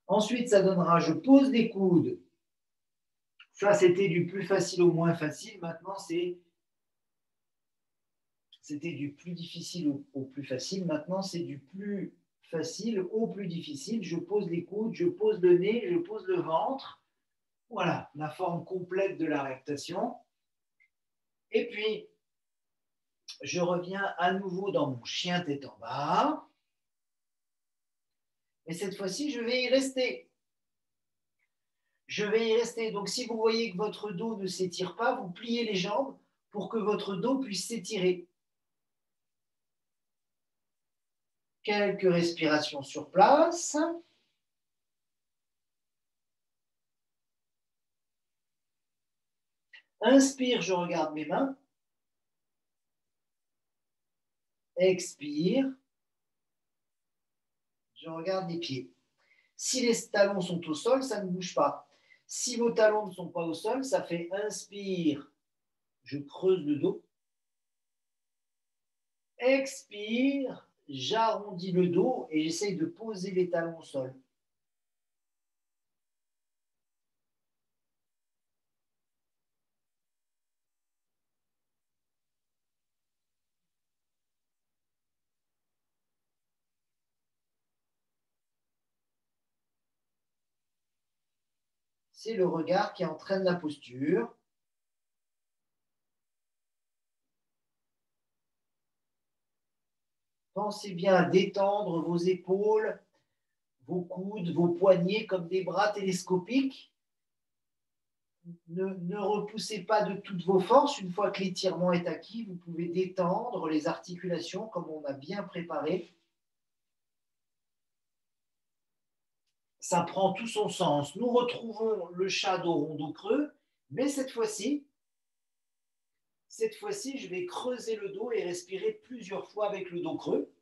Ensuite, ça donnera, je pose les coudes, Ça, c'était du plus facile au moins facile. Maintenant, c'était du plus difficile au plus facile. Maintenant, c'est du plus facile au plus difficile. Je pose les coudes, je pose le nez, je pose le ventre. Voilà, la forme complète de la rectation. Et puis, je reviens à nouveau dans mon chien tête en bas. Et cette fois-ci, je vais y rester. Je vais y rester. Donc, si vous voyez que votre dos ne s'étire pas, vous pliez les jambes pour que votre dos puisse s'étirer. Quelques respirations sur place. Inspire, je regarde mes mains. Expire, je regarde les pieds. Si les talons sont au sol, ça ne bouge pas. Si vos talons ne sont pas au sol, ça fait inspire, je creuse le dos. Expire, j'arrondis le dos et j'essaye de poser les talons au sol. C'est le regard qui entraîne la posture. Pensez bien à détendre vos épaules, vos coudes, vos poignets comme des bras télescopiques. Ne repoussez pas de toutes vos forces. Une fois que l'étirement est acquis, vous pouvez détendre les articulations comme on a bien préparé. Ça prend tout son sens. Nous retrouvons le chat dos rond dos creux, mais cette fois-ci, je vais creuser le dos et respirer plusieurs fois avec le dos creux.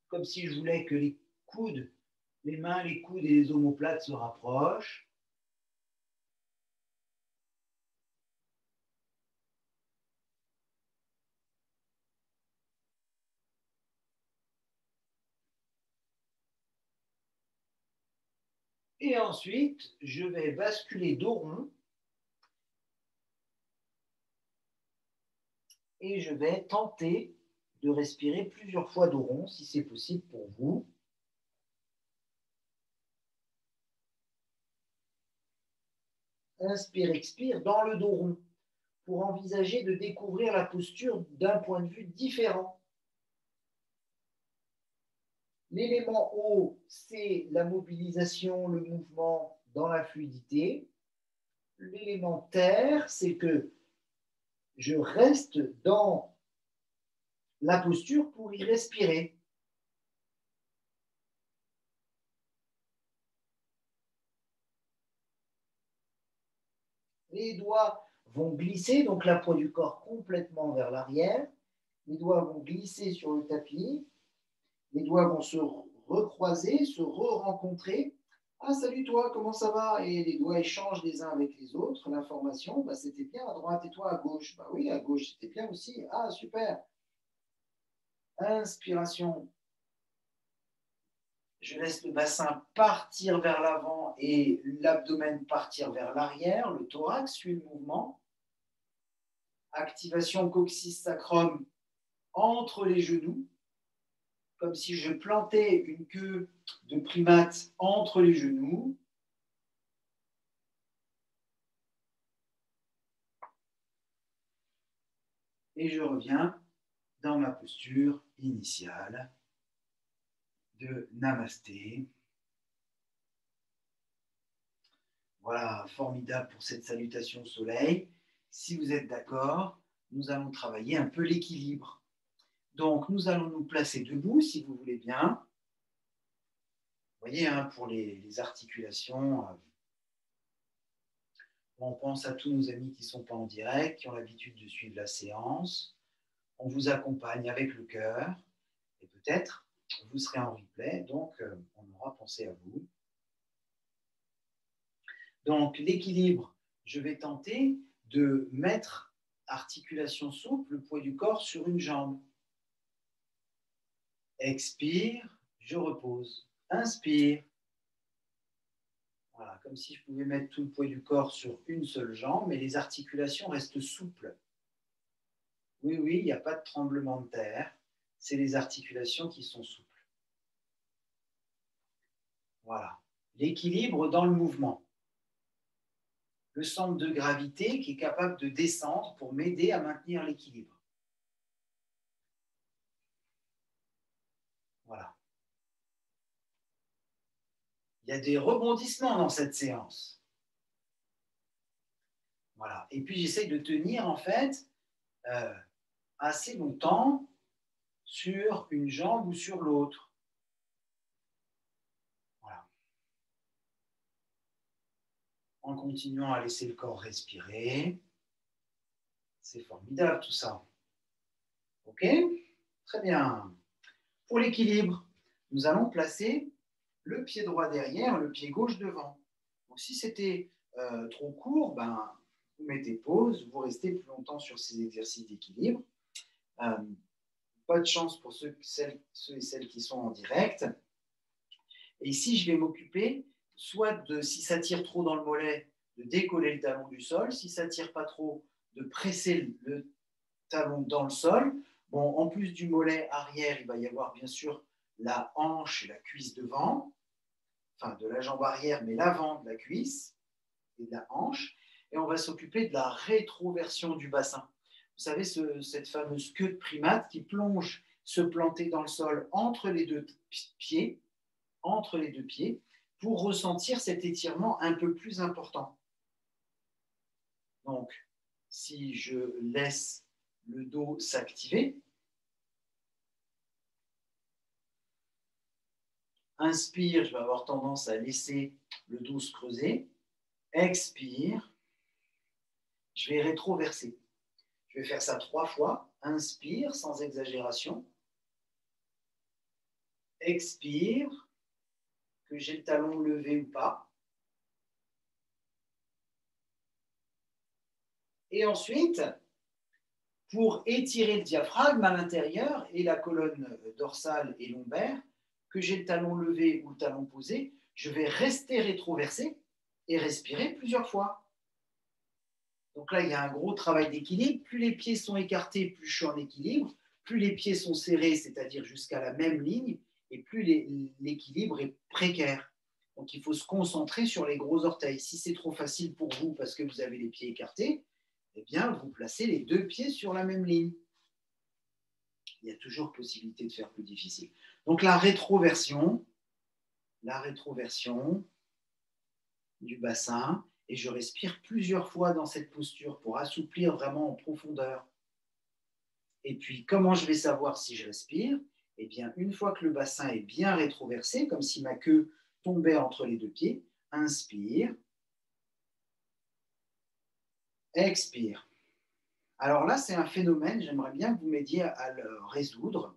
Comme si je voulais que les coudes, les mains, les coudes et les omoplates se rapprochent. Et ensuite, je vais basculer dos rond et je vais tenter de respirer plusieurs fois dos rond si c'est possible pour vous. Inspire, expire dans le dos rond pour envisager de découvrir la posture d'un point de vue différent. L'élément haut, c'est la mobilisation, le mouvement dans la fluidité. L'élément terre, c'est que je reste dans la posture pour y respirer. Les doigts vont glisser, donc la poids du corps complètement vers l'arrière. Les doigts vont glisser sur le tapis. Les doigts vont se recroiser, se re-rencontrer. Ah, salut toi, comment ça va? Et les doigts échangent les uns avec les autres. L'information, bah, c'était bien à droite et toi à gauche. Bah oui, à gauche, c'était bien aussi. Ah, super. Inspiration. Je laisse le bassin partir vers l'avant et l'abdomen partir vers l'arrière. Le thorax suit le mouvement. Activation coccyx sacrum entre les genoux, comme si je plantais une queue de primate entre les genoux. Et je reviens dans ma posture initiale de Namasté. Voilà, formidable pour cette salutation au soleil. Si vous êtes d'accord, nous allons travailler un peu l'équilibre. Donc, nous allons nous placer debout, si vous voulez bien. Vous voyez, hein, pour les articulations, on pense à tous nos amis qui ne sont pas en direct, qui ont l'habitude de suivre la séance. On vous accompagne avec le cœur et peut-être vous serez en replay, donc on aura pensé à vous. Donc l'équilibre, je vais tenter de mettre articulation souple, le poids du corps sur une jambe. Expire, je repose. Inspire. Voilà, comme si je pouvais mettre tout le poids du corps sur une seule jambe, mais les articulations restent souples. Oui, oui, il n'y a pas de tremblement de terre. C'est les articulations qui sont souples. Voilà. L'équilibre dans le mouvement. Le centre de gravité qui est capable de descendre pour m'aider à maintenir l'équilibre. Voilà. Il y a des rebondissements dans cette séance. Voilà. Et puis j'essaye de tenir en fait assez longtemps sur une jambe ou sur l'autre. Voilà. En continuant à laisser le corps respirer. C'est formidable tout ça. Ok? Très bien. Pour l'équilibre, nous allons placer le pied droit derrière, le pied gauche devant. Donc, si c'était trop court, ben, vous mettez pause, vous restez plus longtemps sur ces exercices d'équilibre. Pas de chance pour ceux et celles qui sont en direct. Et ici, je vais m'occuper soit de, si ça tire trop dans le mollet, de décoller le talon du sol. Si ça tire pas trop, de presser le talon dans le sol. Bon, en plus du mollet arrière, il va y avoir bien sûr la hanche et la cuisse devant, enfin de la jambe arrière, mais l'avant de la cuisse et de la hanche. Et on va s'occuper de la rétroversion du bassin. Vous savez, cette fameuse queue de primate qui plonge se planter dans le sol entre les deux pieds, pour ressentir cet étirement un peu plus important. Donc, si je laisse le dos s'activer, inspire, je vais avoir tendance à laisser le dos se creuser. Expire, je vais rétroverser. Je vais faire ça 3 fois. Inspire sans exagération. Expire, que j'ai le talon levé ou pas. Et ensuite, pour étirer le diaphragme à l'intérieur et la colonne dorsale et lombaire, que j'ai le talon levé ou le talon posé, je vais rester rétroversé et respirer plusieurs fois. Donc là, il y a un gros travail d'équilibre. Plus les pieds sont écartés, plus je suis en équilibre. Plus les pieds sont serrés, c'est-à-dire jusqu'à la même ligne, et plus l'équilibre est précaire. Donc il faut se concentrer sur les gros orteils. Si c'est trop facile pour vous parce que vous avez les pieds écartés, eh bien, vous placez les 2 pieds sur la même ligne. Il y a toujours possibilité de faire plus difficile. Donc la rétroversion du bassin, et je respire plusieurs fois dans cette posture pour assouplir vraiment en profondeur. Et puis, comment je vais savoir si je respire? Eh bien, une fois que le bassin est bien rétroversé, comme si ma queue tombait entre les 2 pieds, inspire, expire. Alors là, c'est un phénomène, j'aimerais bien que vous m'aidiez à le résoudre.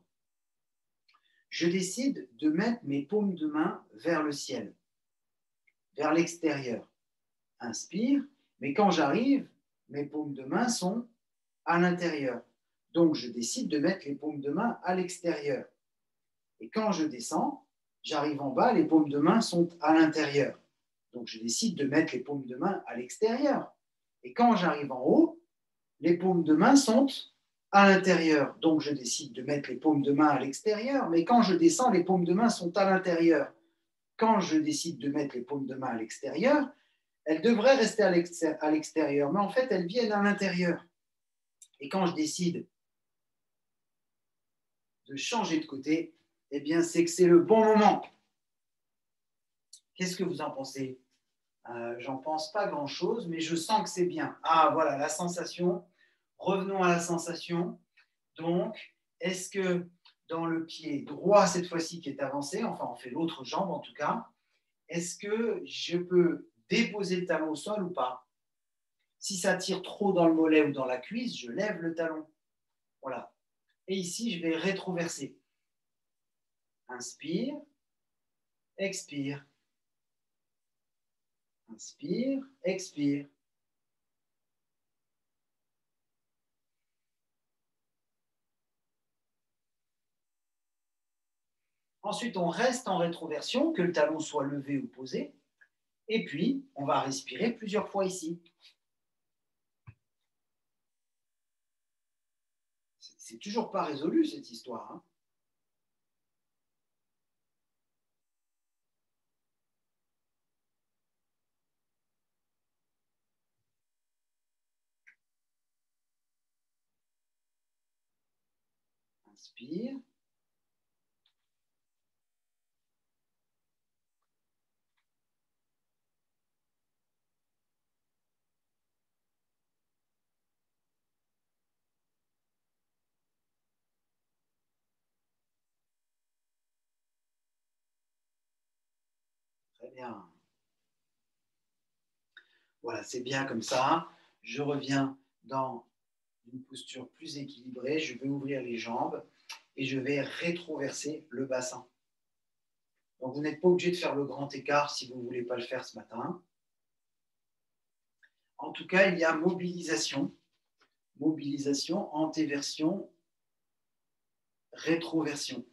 Je décide de mettre mes paumes de main vers le ciel, vers l'extérieur. Inspire, mais quand j'arrive, mes paumes de main sont à l'intérieur. Donc, je décide de mettre les paumes de main à l'extérieur. Et quand je descends, j'arrive en bas, les paumes de main sont à l'intérieur. Donc, je décide de mettre les paumes de main à l'extérieur. Et quand j'arrive en haut, les paumes de main sont à l'intérieur. Donc, je décide de mettre les paumes de main à l'extérieur. Mais quand je descends, les paumes de main sont à l'intérieur. Quand je décide de mettre les paumes de main à l'extérieur, elles devraient rester à l'extérieur, mais en fait, elles viennent à l'intérieur. Et quand je décide de changer de côté, eh bien, c'est que c'est le bon moment. Qu'est-ce que vous en pensez? J'en pense pas grand-chose, mais je sens que c'est bien. Ah, voilà, la sensation. Revenons à la sensation. Donc, est-ce que dans le pied droit, cette fois-ci, qui est avancé, enfin, on fait l'autre jambe en tout cas, est-ce que je peux déposer le talon au sol ou pas? Si ça tire trop dans le mollet ou dans la cuisse, je lève le talon. Voilà. Et ici, je vais rétroverser. Inspire, expire. Inspire, expire. Ensuite, on reste en rétroversion, que le talon soit levé ou posé. Et puis, on va respirer plusieurs fois ici. C'est toujours pas résolu, cette histoire, hein. Inspire. Très bien. Voilà, c'est bien comme ça. Je reviens dans une posture plus équilibrée. Je vais ouvrir les jambes et je vais rétroverser le bassin. Donc, vous n'êtes pas obligé de faire le grand écart si vous ne voulez pas le faire ce matin. En tout cas, il y a mobilisation. Mobilisation, antéversion, rétroversion.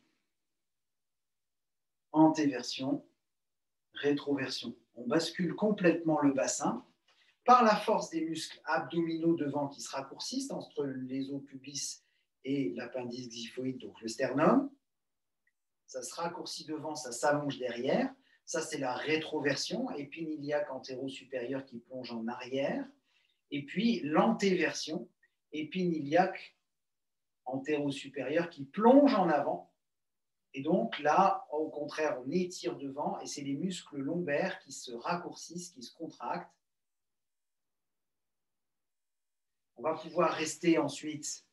Antéversion, rétroversion. On bascule complètement le bassin par la force des muscles abdominaux devant qui se raccourcissent entre les os pubis et l'appendice xiphoïde, donc le sternum. Ça se raccourcit devant, ça s'allonge derrière. Ça, c'est la rétroversion, épiniliaque antéro-supérieur qui plonge en arrière. Et puis l'antéversion, épiniliaque antéro-supérieur qui plonge en avant. Et donc là, au contraire, on étire devant et c'est les muscles lombaires qui se raccourcissent, qui se contractent. On va pouvoir rester ensuite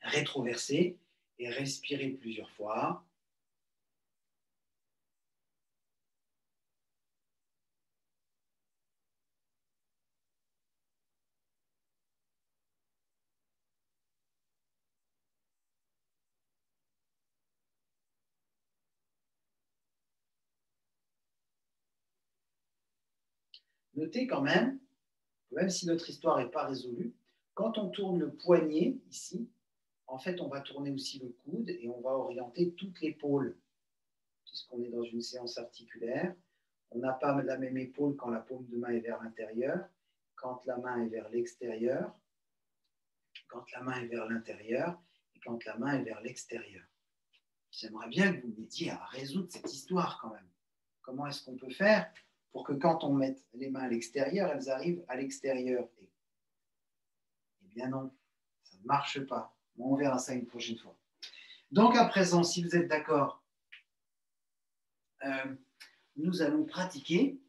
rétroversé et respirer plusieurs fois. Notez quand même si notre histoire n'est pas résolue, quand on tourne le poignet ici, en fait, on va tourner aussi le coude et on va orienter toute l'épaule, puisqu'on est dans une séance articulaire. On n'a pas la même épaule quand la paume de main est vers l'intérieur, quand la main est vers l'extérieur, quand la main est vers l'intérieur et quand la main est vers l'extérieur. J'aimerais bien que vous m'aidiez à résoudre cette histoire quand même. Comment est-ce qu'on peut faire pour que quand on mette les mains à l'extérieur, elles arrivent à l'extérieur? Eh bien non, ça ne marche pas. Bon, on verra ça une prochaine fois. Donc à présent, si vous êtes d'accord, nous allons pratiquer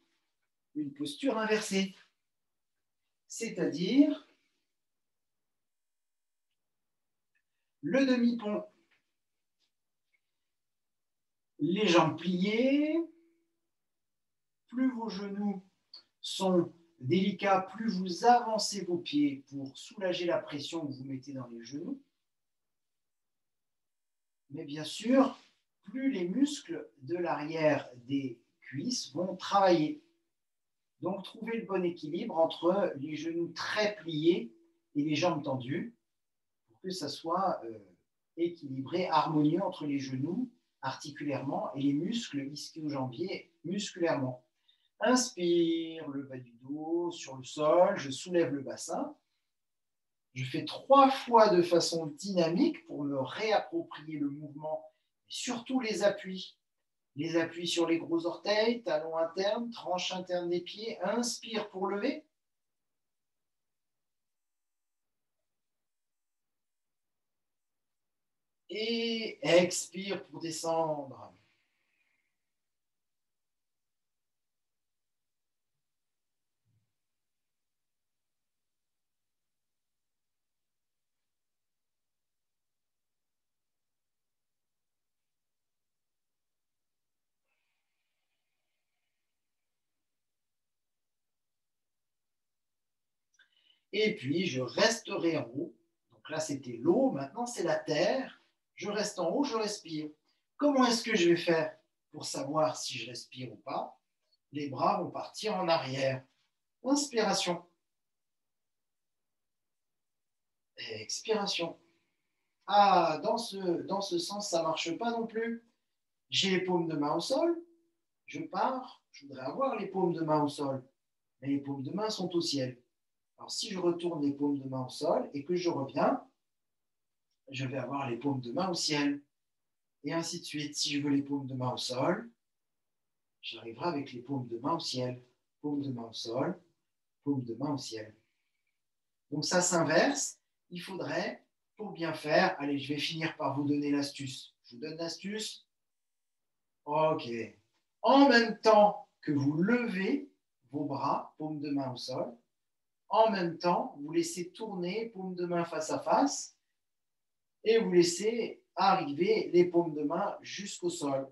une posture inversée. C'est-à-dire le demi-pont. Les jambes pliées, plus vos genoux sont délicats, plus vous avancez vos pieds pour soulager la pression que vous mettez dans les genoux. Mais bien sûr, plus les muscles de l'arrière des cuisses vont travailler. Donc, trouvez le bon équilibre entre les genoux très pliés et les jambes tendues pour que ça soit équilibré, harmonieux entre les genoux articulairement et les muscles ischio-jambiers musculairement. Inspire, le bas du dos sur le sol, je soulève le bassin. Je fais 3 fois de façon dynamique pour me réapproprier le mouvement, et surtout les appuis. Les appuis sur les gros orteils, talons internes, tranche interne des pieds. Inspire pour lever. Et expire pour descendre. Et puis, je resterai en haut. Donc là, c'était l'eau. Maintenant, c'est la terre. Je reste en haut, je respire. Comment est-ce que je vais faire pour savoir si je respire ou pas? Les bras vont partir en arrière. Inspiration. Expiration. Ah, dans ce sens, ça ne marche pas non plus. J'ai les paumes de main au sol, je pars, je voudrais avoir les paumes de main au sol, mais les paumes de main sont au ciel. Alors si je retourne les paumes de main au sol et que je reviens, je vais avoir les paumes de main au ciel. Et ainsi de suite. Si je veux les paumes de main au sol, j'arriverai avec les paumes de main au ciel. Paumes de main au sol, paumes de main au ciel. Donc ça s'inverse. Il faudrait, pour bien faire, allez, je vais finir par vous donner l'astuce. Je vous donne l'astuce. Ok. En même temps que vous levez vos bras, paumes de main au sol, en même temps, vous laissez tourner paumes de main face à face et vous laissez arriver les paumes de main jusqu'au sol.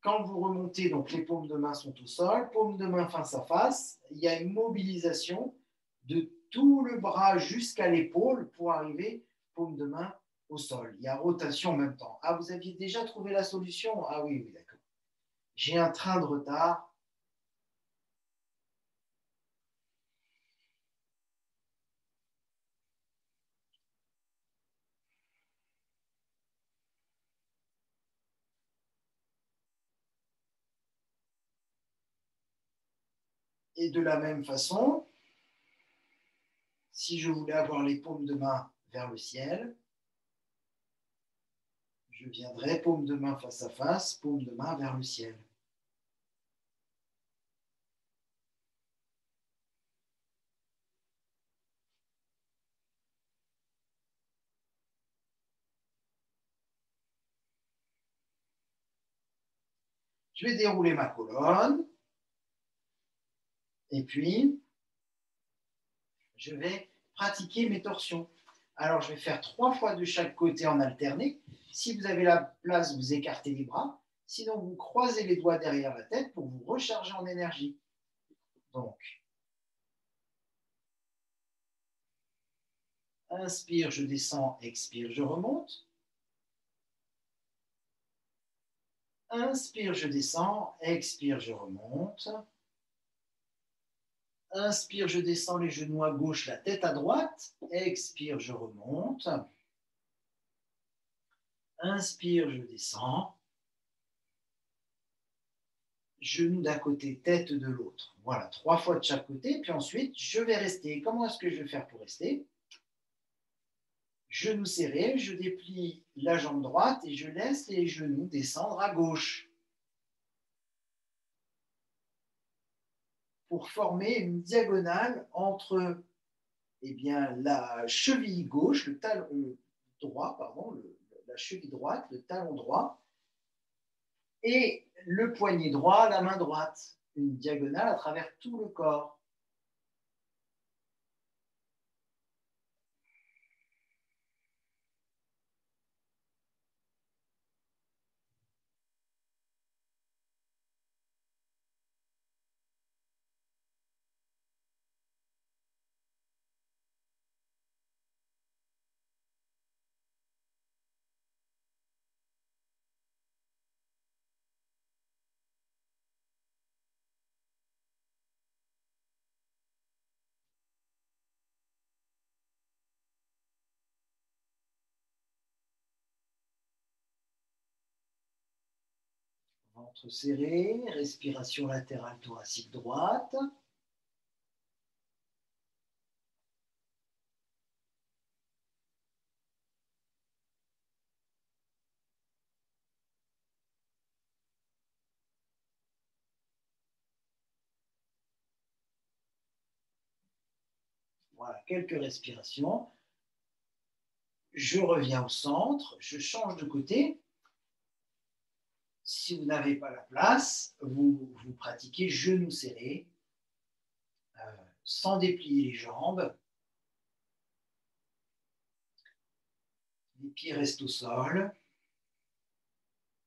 Quand vous remontez, donc les paumes de main sont au sol, paumes de main face à face, il y a une mobilisation de tout le bras jusqu'à l'épaule pour arriver paume de main au sol. Il y a rotation en même temps. Ah, vous aviez déjà trouvé la solution? Ah oui, oui, d'accord. J'ai un train de retard. Et de la même façon, si je voulais avoir les paumes de main vers le ciel, je viendrais paume de main face à face, paume de main vers le ciel. Je vais dérouler ma colonne et puis je vais pratiquer mes torsions. Alors, je vais faire 3 fois de chaque côté en alterné. Si vous avez la place, vous écartez les bras. Sinon, vous croisez les doigts derrière la tête pour vous recharger en énergie. Donc, inspire, je descends, expire, je remonte. Inspire, je descends, expire, je remonte. Inspire, je descends les genoux à gauche, la tête à droite. Expire, je remonte. Inspire, je descends. Genoux d'un côté, tête de l'autre. Voilà, 3 fois de chaque côté. Puis ensuite, je vais rester. Comment est-ce que je vais faire pour rester? Genoux serrés, je déplie la jambe droite et je laisse les genoux descendre à gauche pour former une diagonale entre la cheville gauche, le talon droit, pardon, la cheville droite, le talon droit, et le poignet droit, la main droite. Une diagonale à travers tout le corps. Ventre serré, respiration latérale thoracique droite. Voilà, quelques respirations. Je reviens au centre, je change de côté. Si vous n'avez pas la place, vous pratiquez genoux serrés, sans déplier les jambes. Les pieds restent au sol.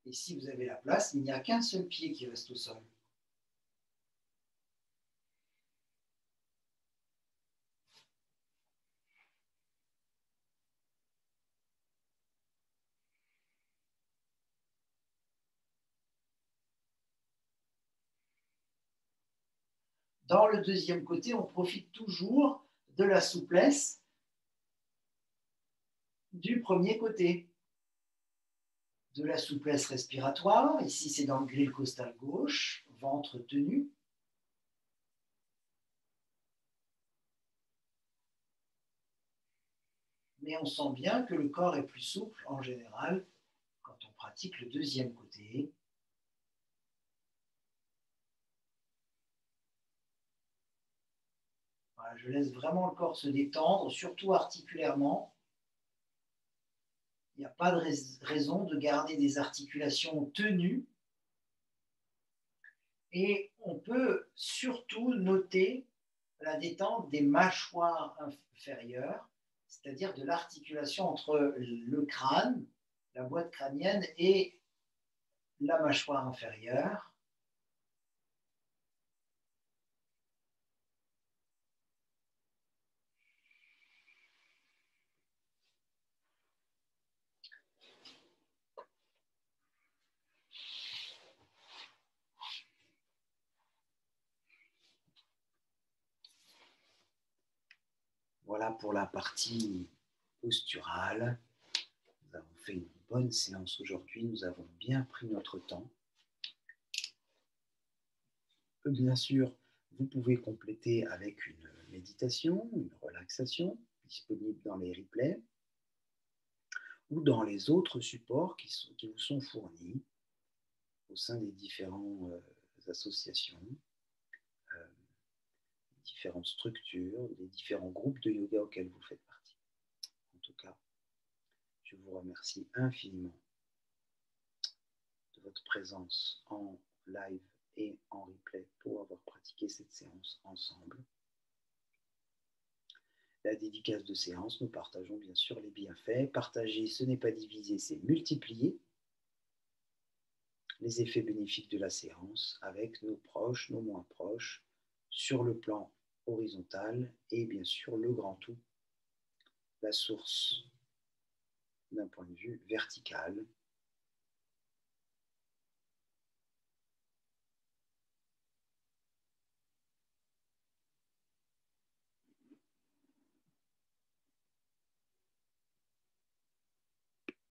Et si vous avez la place, il n'y a qu'un seul pied qui reste au sol. Dans le deuxième côté, on profite toujours de la souplesse du premier côté. de la souplesse respiratoire. Ici, c'est dans le grille costal gauche, ventre tenu. Mais on sent bien que le corps est plus souple en général quand on pratique le deuxième côté. Voilà, je laisse vraiment le corps se détendre, surtout articulairement. Il n'y a pas de raison de garder des articulations tenues. Et on peut surtout noter la détente des mâchoires inférieures, c'est-à-dire de l'articulation entre le crâne, la boîte crânienne et la mâchoire inférieure. Voilà pour la partie posturale. Nous avons fait une bonne séance aujourd'hui. Nous avons bien pris notre temps. Bien sûr, vous pouvez compléter avec une méditation, une relaxation disponible dans les replays ou dans les autres supports qui vous sont fournis au sein des différentes associations, euh, différentes structures, des différents groupes de yoga auxquels vous faites partie. En tout cas, je vous remercie infiniment de votre présence en live et en replay pour avoir pratiqué cette séance ensemble. La dédicace de séance, nous partageons bien sûr les bienfaits. Partager, ce n'est pas diviser, c'est multiplier les effets bénéfiques de la séance avec nos proches, nos moins proches, sur le plan horizontal et bien sûr le grand tout, la source d'un point de vue vertical,